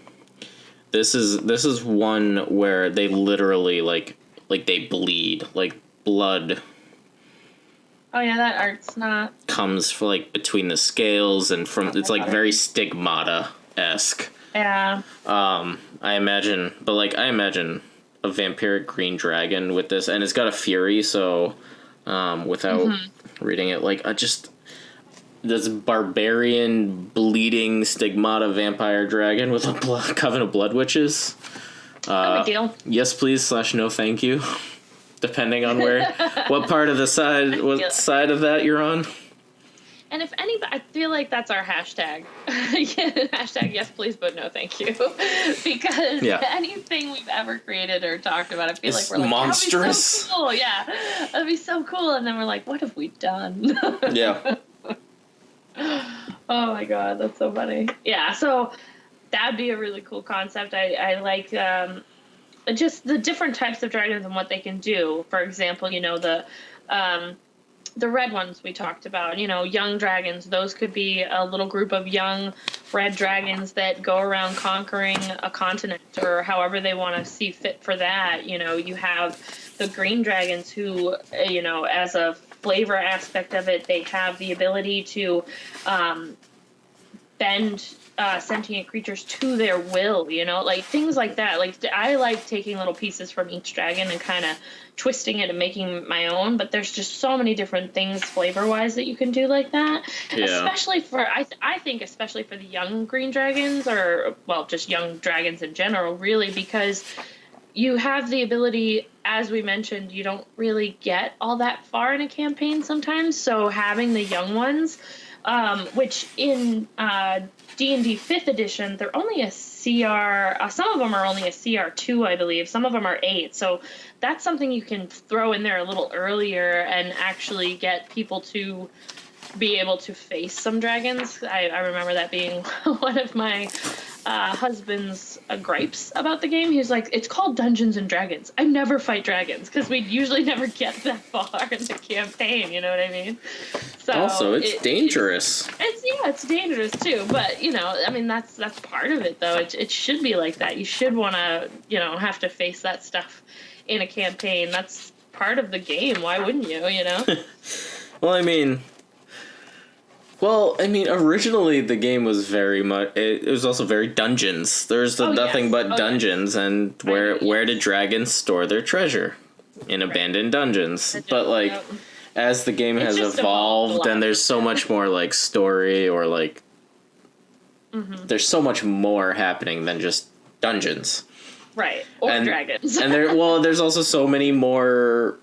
this is one where they literally like they bleed, like blood. Oh yeah, that art's not comes for like between the scales and from it's like very stigmata-esque. Yeah. I imagine a vampiric green dragon with this, and it's got a fury, so without reading it, like just this barbarian bleeding stigmata vampire dragon with a coven of blood witches. No big deal. Yes please / no thank you, depending on what part of the side of that you're on. And if anybody, I feel like that's our hashtag. Hashtag yes please but no thank you. Because anything we've ever created or talked about, I feel like we're like, monstrous. That'd be so cool. Yeah, that'd be so cool. And then we're like, what have we done? Yeah. Oh my god, that's so funny. Yeah, so that'd be a really cool concept. I like just the different types of dragons and what they can do. For example, the red ones we talked about, young dragons, those could be a little group of young red dragons that go around conquering a continent or however they want to see fit for that. You have the green dragons who, as a flavor aspect of it, they have the ability to bend sentient creatures to their will, like things like that. Like I like taking little pieces from each dragon and kind of twisting it and making my own, but there's just so many different things flavor wise that you can do like that. Yeah. Especially for I think especially for the young green dragons, or well, just young dragons in general, really, because you have the ability, as we mentioned, you don't really get all that far in a campaign sometimes, so having the young ones, which in D&D 5th edition, they're only a CR, some of them are only a CR2, I believe. Some of them are 8. So that's something you can throw in there a little earlier and actually get people to be able to face some dragons. I remember that being one of my husband's gripes about the game. He was like, it's called Dungeons and Dragons. I never fight dragons, because we usually never get that far in the campaign, you know what I mean? So also, it's dangerous. It's dangerous too, but that's part of it, though. It should be like that. You should want to have to face that stuff in a campaign. That's part of the game. Why wouldn't you? Well, originally the game was very much. It was also very dungeons. There's nothing but dungeons, and where did dragons store their treasure? In abandoned dungeons. But as the game has evolved, and there's so much more like story, or like there's so much more happening than just dungeons. Right. Or dragons. And there's also so many more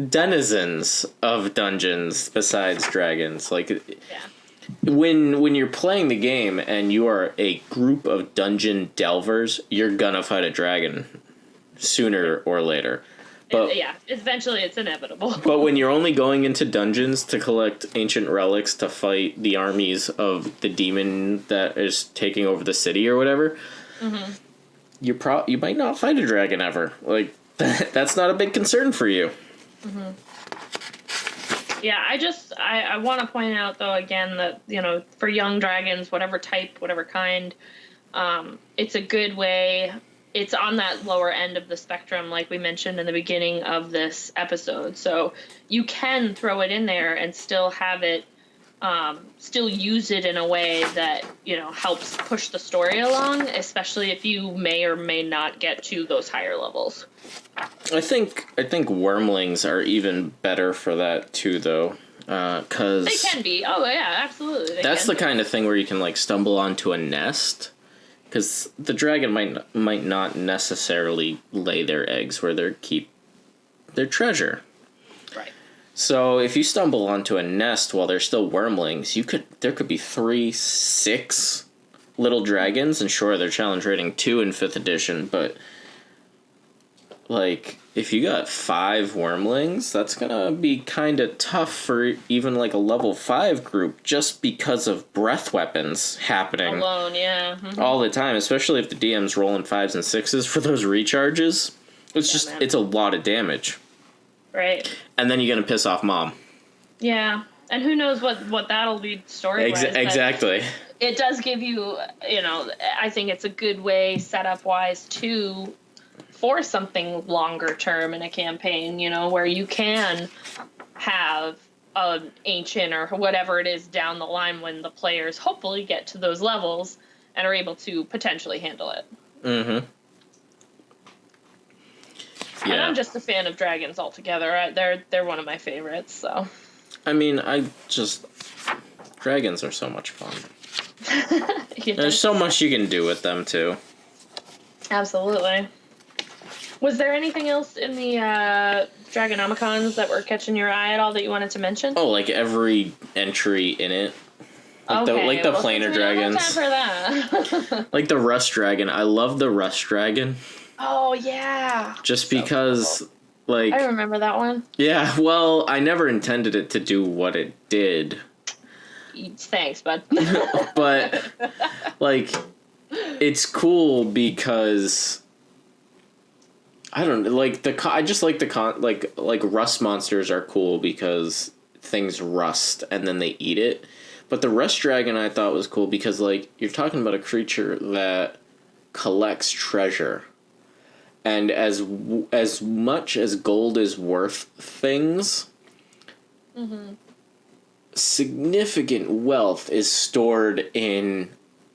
denizens of dungeons besides dragons. Like when you're playing the game and you are a group of dungeon delvers, you're gonna fight a dragon sooner or later. But eventually it's inevitable. But when you're only going into dungeons to collect ancient relics to fight the armies of the demon that is taking over the city or whatever, you might not fight a dragon ever. Like that's not a big concern for you. Yeah, I want to point out though again that for young dragons, whatever type, whatever kind, it's a good way. It's on that lower end of the spectrum, like we mentioned in the beginning of this episode. So you can throw it in there and still have it, still use it in a way that, helps push the story along, especially if you may or may not get to those higher levels. I think wormlings are even better for that too, though. 'Cause they can be. Oh yeah, absolutely. That's the kind of thing where you can like stumble onto a nest, because the dragon might not necessarily lay their eggs where they keep their treasure. Right. So if you stumble onto a nest while they're still wormlings, there could be 3, 6 little dragons, and sure, they're challenge rating 2 in 5th edition, but like if you got 5 wormlings, that's gonna be kind of tough for even like a level 5 group, just because of breath weapons happening alone, yeah, all the time, especially if the DM's rolling 5s and 6s for those recharges. It's a lot of damage. Right. And then you're gonna piss off mom. Yeah, and who knows what that'll be story-wise. Exactly. It does give you, I think it's a good way setup-wise for something longer term in a campaign, where you can have an ancient or whatever it is down the line when the players hopefully get to those levels and are able to potentially handle it. Mm-hmm. Yeah. And I'm just a fan of dragons altogether. They're one of my favorites, so. I mean, dragons are so much fun. There's so much you can do with them, too. Absolutely. Was there anything else in the Dragonomicons that were catching your eye at all that you wanted to mention? Oh, like every entry in it. Like okay, the planar dragons. Time for that. Like the rust dragon. I love the rust dragon. Oh, yeah. Just because, cool. Like... I remember that one. Yeah, well, I never intended it to do what it did. Thanks, bud. But, like, it's cool because... I don't know, like, I just like like, rust monsters are cool because things rust and then they eat it. But the rust dragon I thought was cool because, like, you're talking about a creature that collects treasure. And as much as gold is worth things, significant wealth is stored in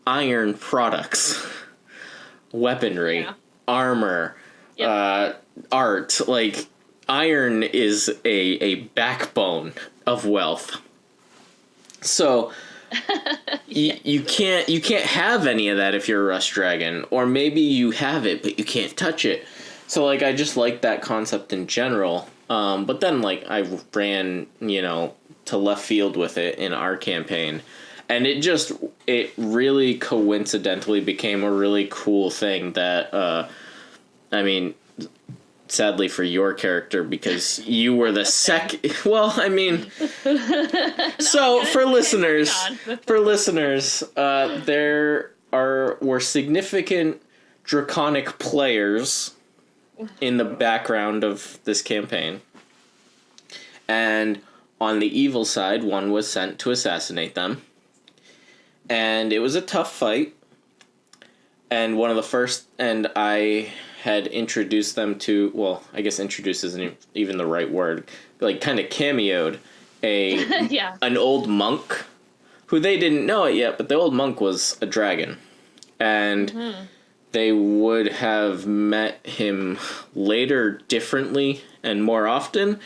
iron products, weaponry, armor, art. Like, iron is a backbone of wealth. So you can't have any of that if you're a rust dragon, or maybe you have it but you can't touch it. So like I just like that concept in general. But then like I ran to left field with it in our campaign, and it really coincidentally became a really cool thing that I mean, sadly for your character, because you were the well, I mean, so for listeners, there were significant draconic players in the background of this campaign, and on the evil side, one was sent to assassinate them, and it was a tough fight. And one of the first, and I had introduced them to, well, I guess introduce isn't even the right word, like kind of cameoed an old monk who they didn't know it yet, but the old monk was a dragon. And they would have met him later differently and more often.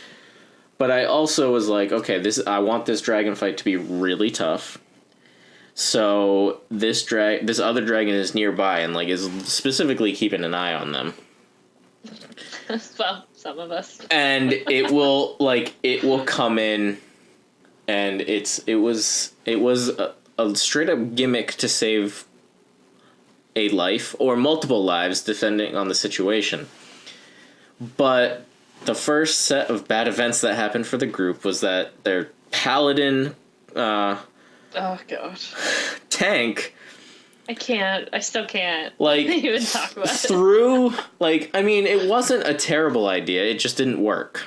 But I also was like, okay, I want this dragon fight to be really tough. So this other dragon is nearby and like is specifically keeping an eye on them. Well, some of us. And it will come in, and it was a straight up gimmick to save a life or multiple lives depending on the situation. But the first set of bad events that happened for the group was that their paladin oh gosh. tank. I still can't. Like, even talk about it. I mean, it wasn't a terrible idea, it just didn't work.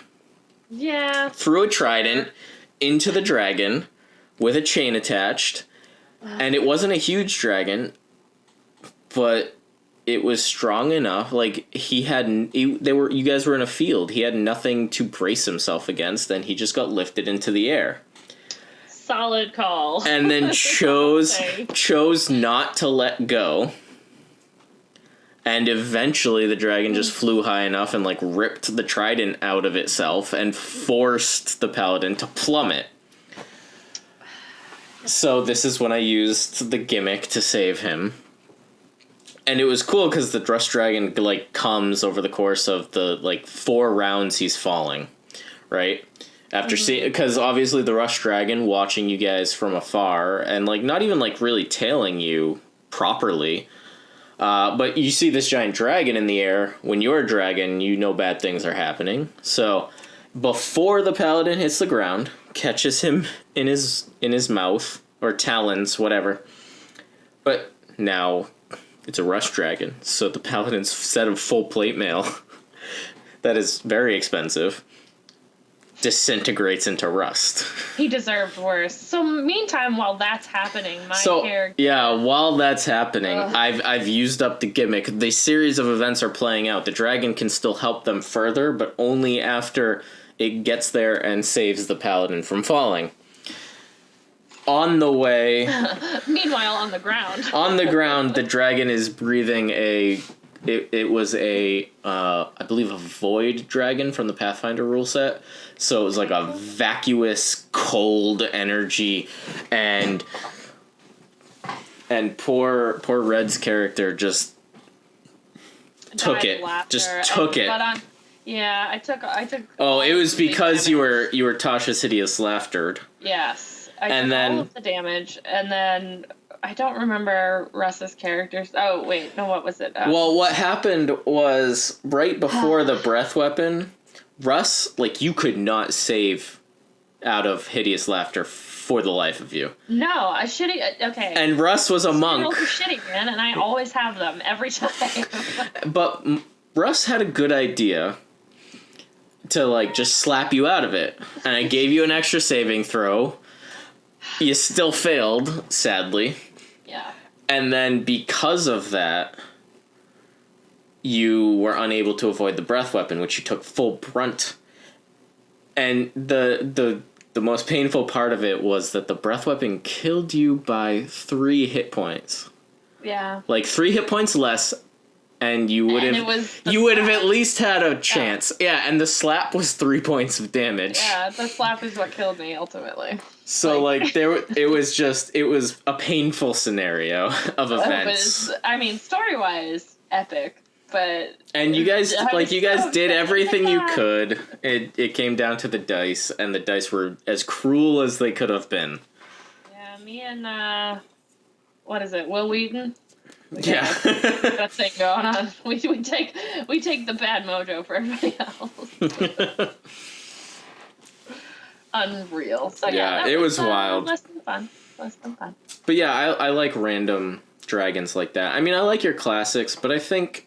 Yeah. Threw a trident into the dragon with a chain attached, and it wasn't a huge dragon, but it was strong enough. Like, you guys were in a field, he had nothing to brace himself against, and he just got lifted into the air. Solid call. And then chose not to let go. And eventually the dragon just flew high enough and like ripped the trident out of itself and forced the paladin to plummet. So this is when I used the gimmick to save him. And it was cool because the Rust Dragon, like, comes over the course of the, like, 4 rounds he's falling, right? After seeing... Because obviously the Rust Dragon watching you guys from afar and, like, not even, like, really tailing you properly. But you see this giant dragon in the air. When you're a dragon, you know bad things are happening. So before the paladin hits the ground, catches him in his mouth, or talons, whatever. But now... It's a Rust Dragon, so the Paladin's set of full plate mail that is very expensive disintegrates into rust. He deserved worse. So meantime, while that's happening, character... Yeah, while that's happening, I've used up the gimmick. The series of events are playing out. The dragon can still help them further, but only after it gets there and saves the Paladin from falling. On the way... Meanwhile, on the ground. On the ground, the dragon is breathing a... It was a, I believe, a void dragon from the Pathfinder rule set. So it was like a vacuous, cold energy, and poor Red's character just took it. Just took it. Yeah, I took. Oh, it was because you were Tasha's hideous laughter. Yes. I took all of the damage, and then I don't remember Russ's characters. Oh, wait, no, what was it? Well, what happened was, right before the breath weapon, Russ, like, you could not save out of hideous laughter for the life of you. No, I should have... Okay. And Russ was a monk. Rolls are shitty, man, and I always have them, every time. But Russ had a good idea to, like, just slap you out of it. And I gave you an extra saving throw. You still failed, sadly. Yeah. And then because of that, you were unable to avoid the breath weapon, which you took full brunt. And the most painful part of it was that the breath weapon killed you by 3 hit points. Yeah. Like 3 hit points less, and you would have at least had a chance. Yeah, and the slap was 3 points of damage. Yeah, the slap is what killed me ultimately. So, like it was a painful scenario of events. I mean, story-wise, epic, but... And you guys did everything you could. It came down to the dice, and the dice were as cruel as they could have been. Yeah, me and, what is it, Will Wheaton? Yeah. That thing going on. We take the bad mojo for everybody else. Unreal. So yeah, it was wild. Less than fun. But yeah, I like random dragons like that. I mean, I like your classics, but I think...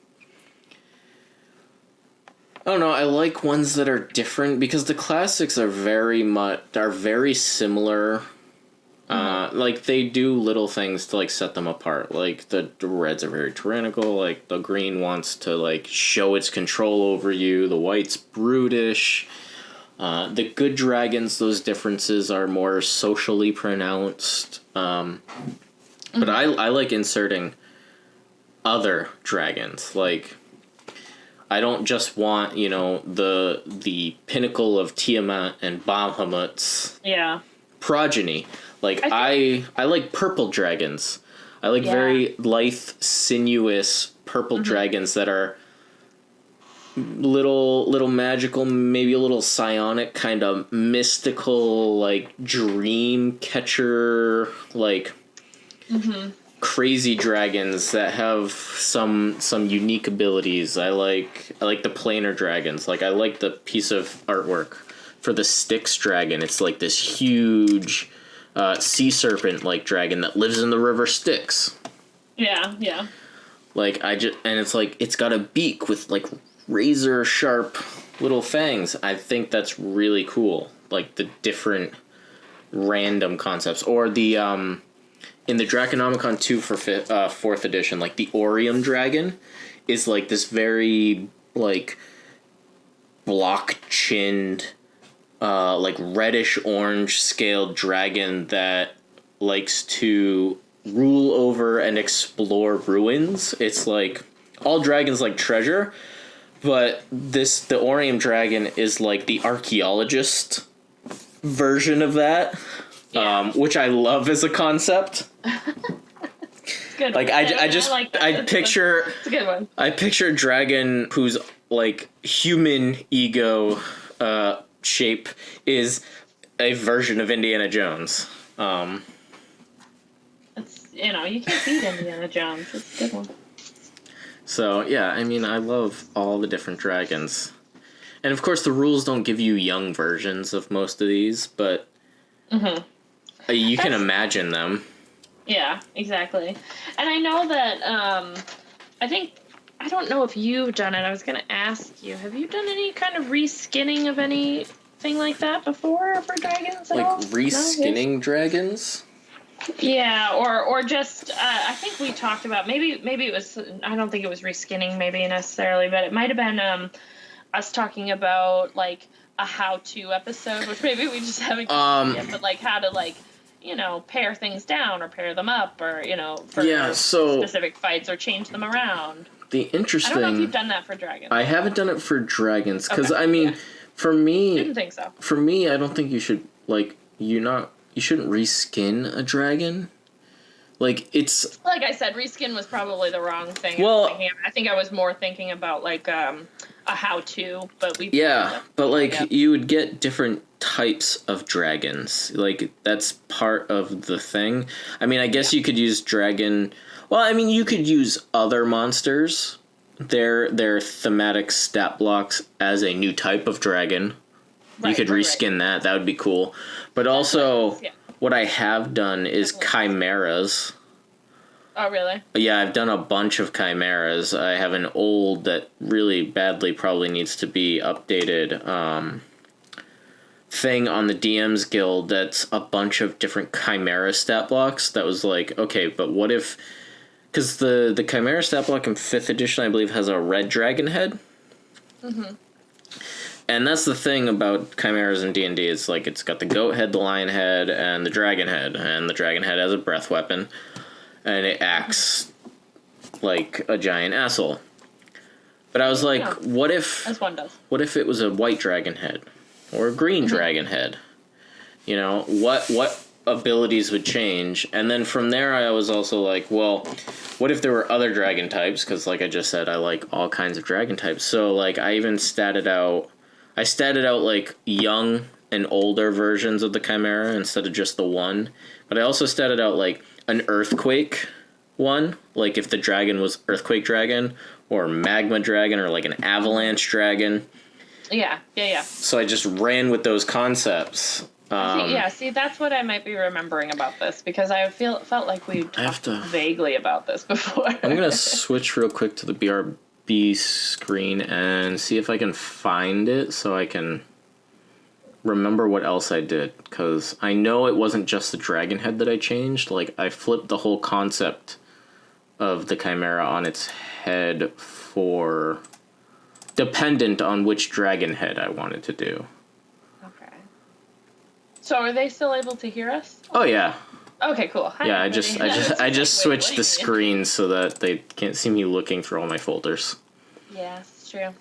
I don't know, I like ones that are different, because the classics are very similar. Like, they do little things to, like, set them apart. Like, the reds are very tyrannical, like, the green wants to, like, show its control over you, the white's brutish... the good dragons, those differences are more socially pronounced. But I like inserting other dragons. Like, I don't just want, the pinnacle of Tiamat and Bahamut's progeny. Like, I like purple dragons. I like very lithe, sinuous purple dragons that are little magical, maybe a little psionic, kind of mystical, like dream catcher, like crazy dragons that have some unique abilities. I like the planar dragons. Like, I like the piece of artwork for the Styx dragon. It's like this huge sea serpent like dragon that lives in the river Styx. Yeah. Like, and it's like, it's got a beak with like razor sharp little fangs. I think that's really cool. Like, the different random concepts. Or the in the Draconomicon 2 for 4th edition, like, the Orium dragon is like this very like block-chinned like reddish orange scaled dragon that likes to rule over and explore ruins. It's like, all dragons like treasure, but the Orium dragon is like the archaeologist version of that. which I love as a concept. Good. Like I picture it's a good one. I picture a dragon whose like human ego shape is a version of Indiana Jones. It's, you can't beat Indiana Jones. It's a good one. So yeah, I mean, I love all the different dragons, and of course the rules don't give you young versions of most of these, but you can imagine them. Yeah, exactly. And I know that, I don't know if you've done it. I was going to ask you, have you done any kind of reskinning of anything like that before for dragons at all? Reskinning dragons? Yeah, or just, I think we talked about, maybe it was, I don't think it was reskinning maybe necessarily, but it might have been us talking about, like, a how-to episode, which maybe we just haven't yet, but, like, how to, like, pair things down or pair them up or, for specific fights or change them around. The interesting... I don't know if you've done that for dragons. I haven't done it for dragons, because, I mean, for me... I didn't think so. For me, I don't think you should, like, you shouldn't reskin a dragon. Like, it's... Like I said, reskin was probably the wrong thing. Well... I think I was more thinking about, like, a how-to, but we... Yeah, but, like, you would get different types of dragons. Like, that's part of the thing. I mean, I guess you could use dragon... Well, I mean, you could use other monsters, their thematic stat blocks as a new type of dragon. You could reskin that. That would be cool. But also, what I have done is chimeras. Oh, really? Yeah, I've done a bunch of chimeras. I have an old that really badly probably needs to be updated thing on the DM's Guild that's a bunch of different chimera stat blocks. That was like, okay, but what if... Because the chimera stat block in 5th edition, I believe, has a red dragon head. And that's the thing about chimeras in D&D. It's like, it's got the goat head, the lion head, and the dragon head. And the dragon head has a breath weapon. And it acts like a giant asshole. But I was like, what if... As one does. What if it was a white dragon head? Or a green dragon head? What abilities would change? And then from there, I was also like, well, what if there were other dragon types? Because, like I just said, I like all kinds of dragon types. So, like, I even statted out, like, young and older versions of the chimera instead of just the one. But I also statted out, like, an earthquake one. Like, if the dragon was earthquake dragon, or magma dragon, or, like, an avalanche dragon. Yeah. So I just ran with those concepts. See, that's what I might be remembering about this, because I felt like we talked vaguely about this before. I'm going to switch real quick to the BRB screen and see if I can find it so I can remember what else I did, because I know it wasn't just the dragon head that I changed. Like, I flipped the whole concept of the chimera on its head for... dependent on which dragon head I wanted to do. So are they still able to hear us? Oh yeah. Okay, cool. Hi, yeah, I just switched the screen so that they can't see me looking through all my folders. Yeah, it's true.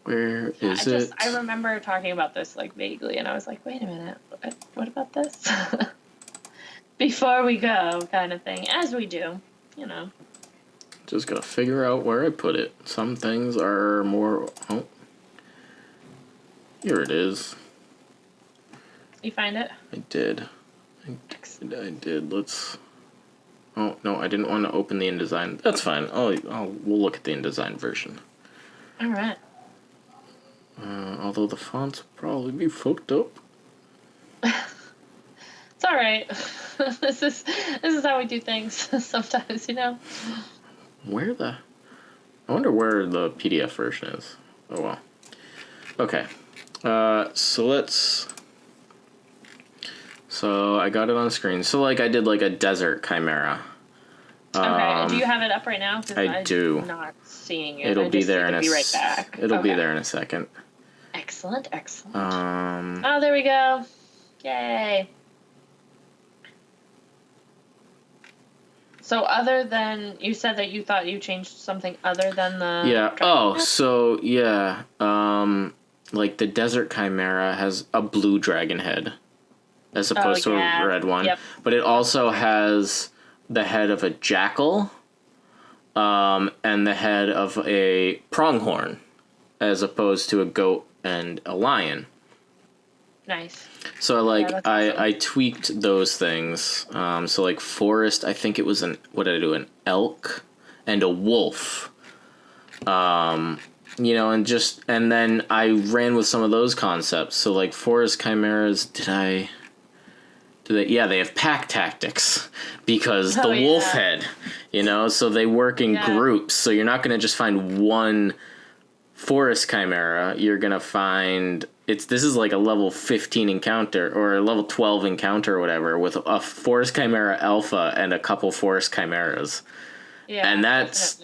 Where is it? I remember talking about this like vaguely, and I was like, wait a minute, what about this? Before we go, kind of thing, as we do, Just gotta figure out where I put it. Some things are more. Oh. Here it is. You find it? I did. I did. Let's... Oh, no, I didn't want to open the InDesign. That's fine. We'll look at the InDesign version. All right. Although the fonts will probably be fucked up. It's all right. This is how we do things sometimes, Where the... I wonder where the PDF version is. Oh, well. Okay. So let's... So I got it on screen. So, like, I did, like, a desert chimera. Okay. Do you have it up right now? I do. I'm not seeing it. It'll be there in a... Be right back. It'll be there in a second. Excellent. Oh, there we go. Yay. So other than... You said that you thought you changed something other than the... Yeah. Oh, so, yeah. like the desert chimera has a blue dragon head as opposed to a red one. Yep. But it also has the head of a jackal, and the head of a pronghorn, as opposed to a goat and a lion. Nice. So like awesome. I tweaked those things. So like forest, I think it was an elk and a wolf. You know, and then I ran with some of those concepts. So like forest chimeras, they have pack tactics because the wolf head, you know, so they work in groups. So you're not going to just find one forest chimera. You're going to find this is like a level 15 encounter or a level 12 encounter or whatever with a forest chimera alpha and a couple forest chimeras. Yeah, and that's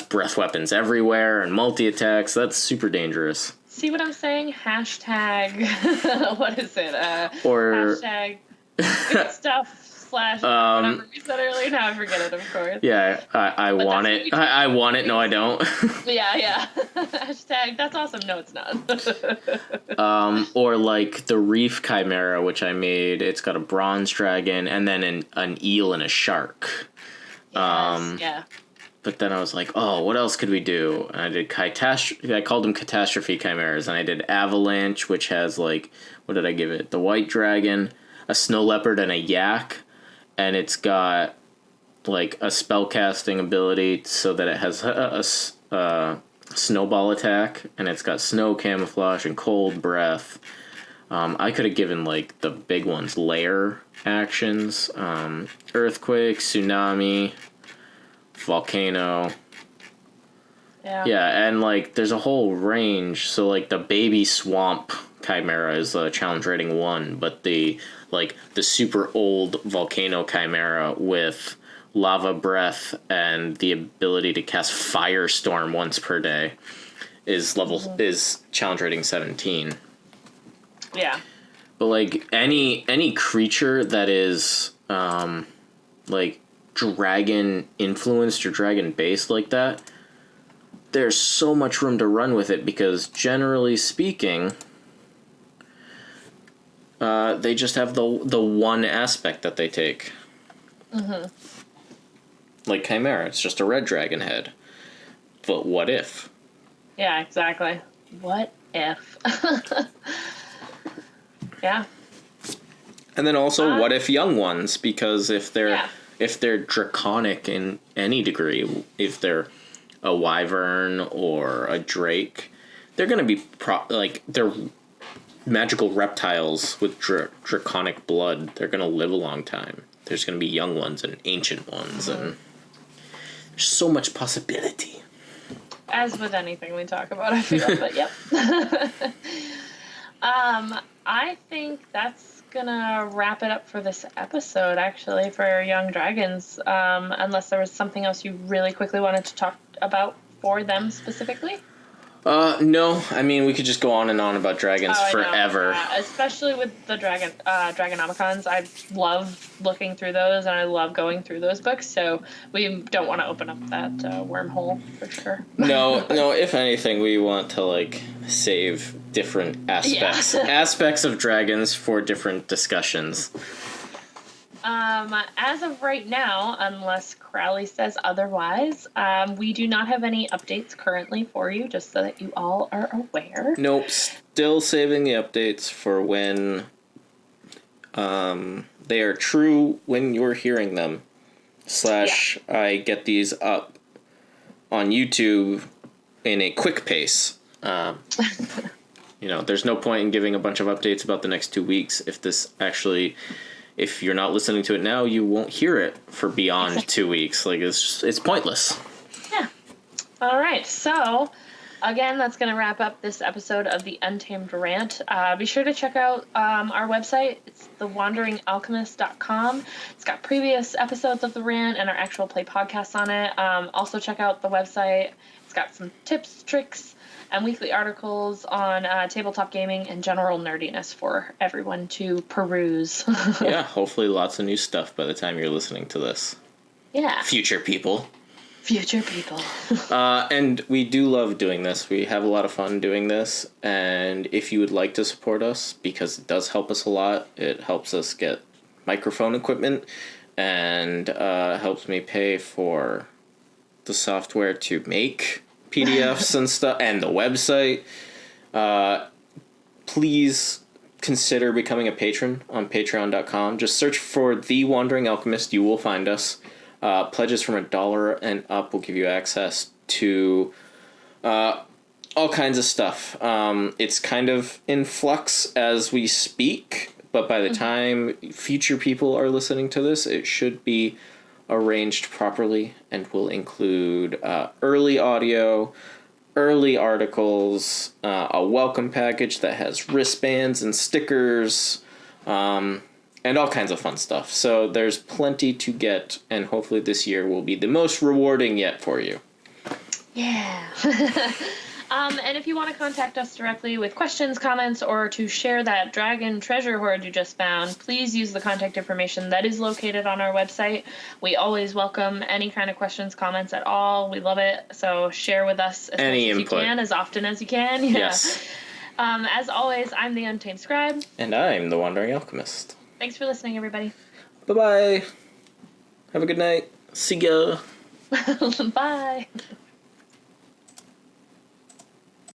breath weapons everywhere and multi-attacks. That's super dangerous. See what I'm saying? Hashtag what is it? Hashtag good stuff / whatever we said earlier. Now I forget it, of course. Yeah, I want it. I want it. No, I don't. Yeah. Hashtag that's awesome. No, it's not. Or like the reef chimera, which I made. It's got a bronze dragon and then an eel and a shark. Yeah. But then I was like, oh, what else could we do? And I did I called them catastrophe chimeras, and I did avalanche, which has like, what did I give it? The white dragon, a snow leopard, and a yak, and it's got like a spell casting ability so that it has a snowball attack, and it's got snow camouflage and cold breath. I could have given like the big ones lair actions, earthquake, tsunami, volcano. Yeah, and like there's a whole range. So like the baby swamp chimera is a challenge rating 1, but the super old volcano chimera with lava breath and the ability to cast firestorm once per day is challenge rating 17. Yeah. But like any creature that is like dragon influenced or dragon based like that, there's so much room to run with it because generally speaking, they just have the one aspect that they take. Mm-hmm. Like Chimera, it's just a red dragon head. But what if? Yeah, exactly. What if? Yeah. And then also, what if young ones? Because if they're draconic in any degree, if they're a wyvern or a drake, they're going to be they're magical reptiles with draconic blood. They're going to live a long time. There's going to be young ones and ancient ones, and there's so much possibility. As with anything we talk about, I feel, but yep. I think that's gonna wrap it up for this episode, actually, for Young Dragons. Unless there was something else you really quickly wanted to talk about for them specifically. No. I mean, we could just go on and on about dragons forever. Especially with the Dragonomicons. I love looking through those, and I love going through those books, so we don't want to open up that wormhole, for sure. No, if anything, we want to, like, save different aspects of dragons for different discussions. As of right now, unless Crowley says otherwise, we do not have any updates currently for you, just so that you all are aware. Nope, still saving the updates for when they are true when you're hearing them. / I get these up on YouTube in a quick pace. There's no point in giving a bunch of updates about the next 2 weeks if you're not listening to it now, you won't hear it for beyond 2 weeks. Like, it's pointless. Yeah. All right. So, again, that's going to wrap up this episode of the Untamed Rant. Be sure to check out our website. It's thewanderingalchemist.com. It's got previous episodes of the rant and our actual play podcasts on it. Also, check out the website. It's got some tips, tricks, and weekly articles on tabletop gaming and general nerdiness for everyone to peruse. Yeah, hopefully lots of new stuff by the time you're listening to this. Yeah. Future people. Future people. And we do love doing this. We have a lot of fun doing this. And if you would like to support us, because it does help us a lot, it helps us get microphone equipment and helps me pay for the software to make PDFs and stuff and the website. Please consider becoming a patron on patreon.com. Just search for The Wandering Alchemist. You will find us. Pledges from $1 and up will give you access to all kinds of stuff. It's kind of in flux as we speak, but by the time future people are listening to this, it should be arranged properly and will include early audio, early articles, a welcome package that has wristbands and stickers, and all kinds of fun stuff. So there's plenty to get, and hopefully this year will be the most rewarding yet for you. Yeah. And if you want to contact us directly with questions, comments, or to share that dragon treasure hoard you just found, please use the contact information that is located on our website. We always welcome any kind of questions, comments at all. We love it. So share with us as much as you can, as often as you can. Yeah. Yes. As always, I'm the Untamed Scribe. And I'm the Wandering Alchemist. Thanks for listening, everybody. Bye-bye. Have a good night. See ya. Bye.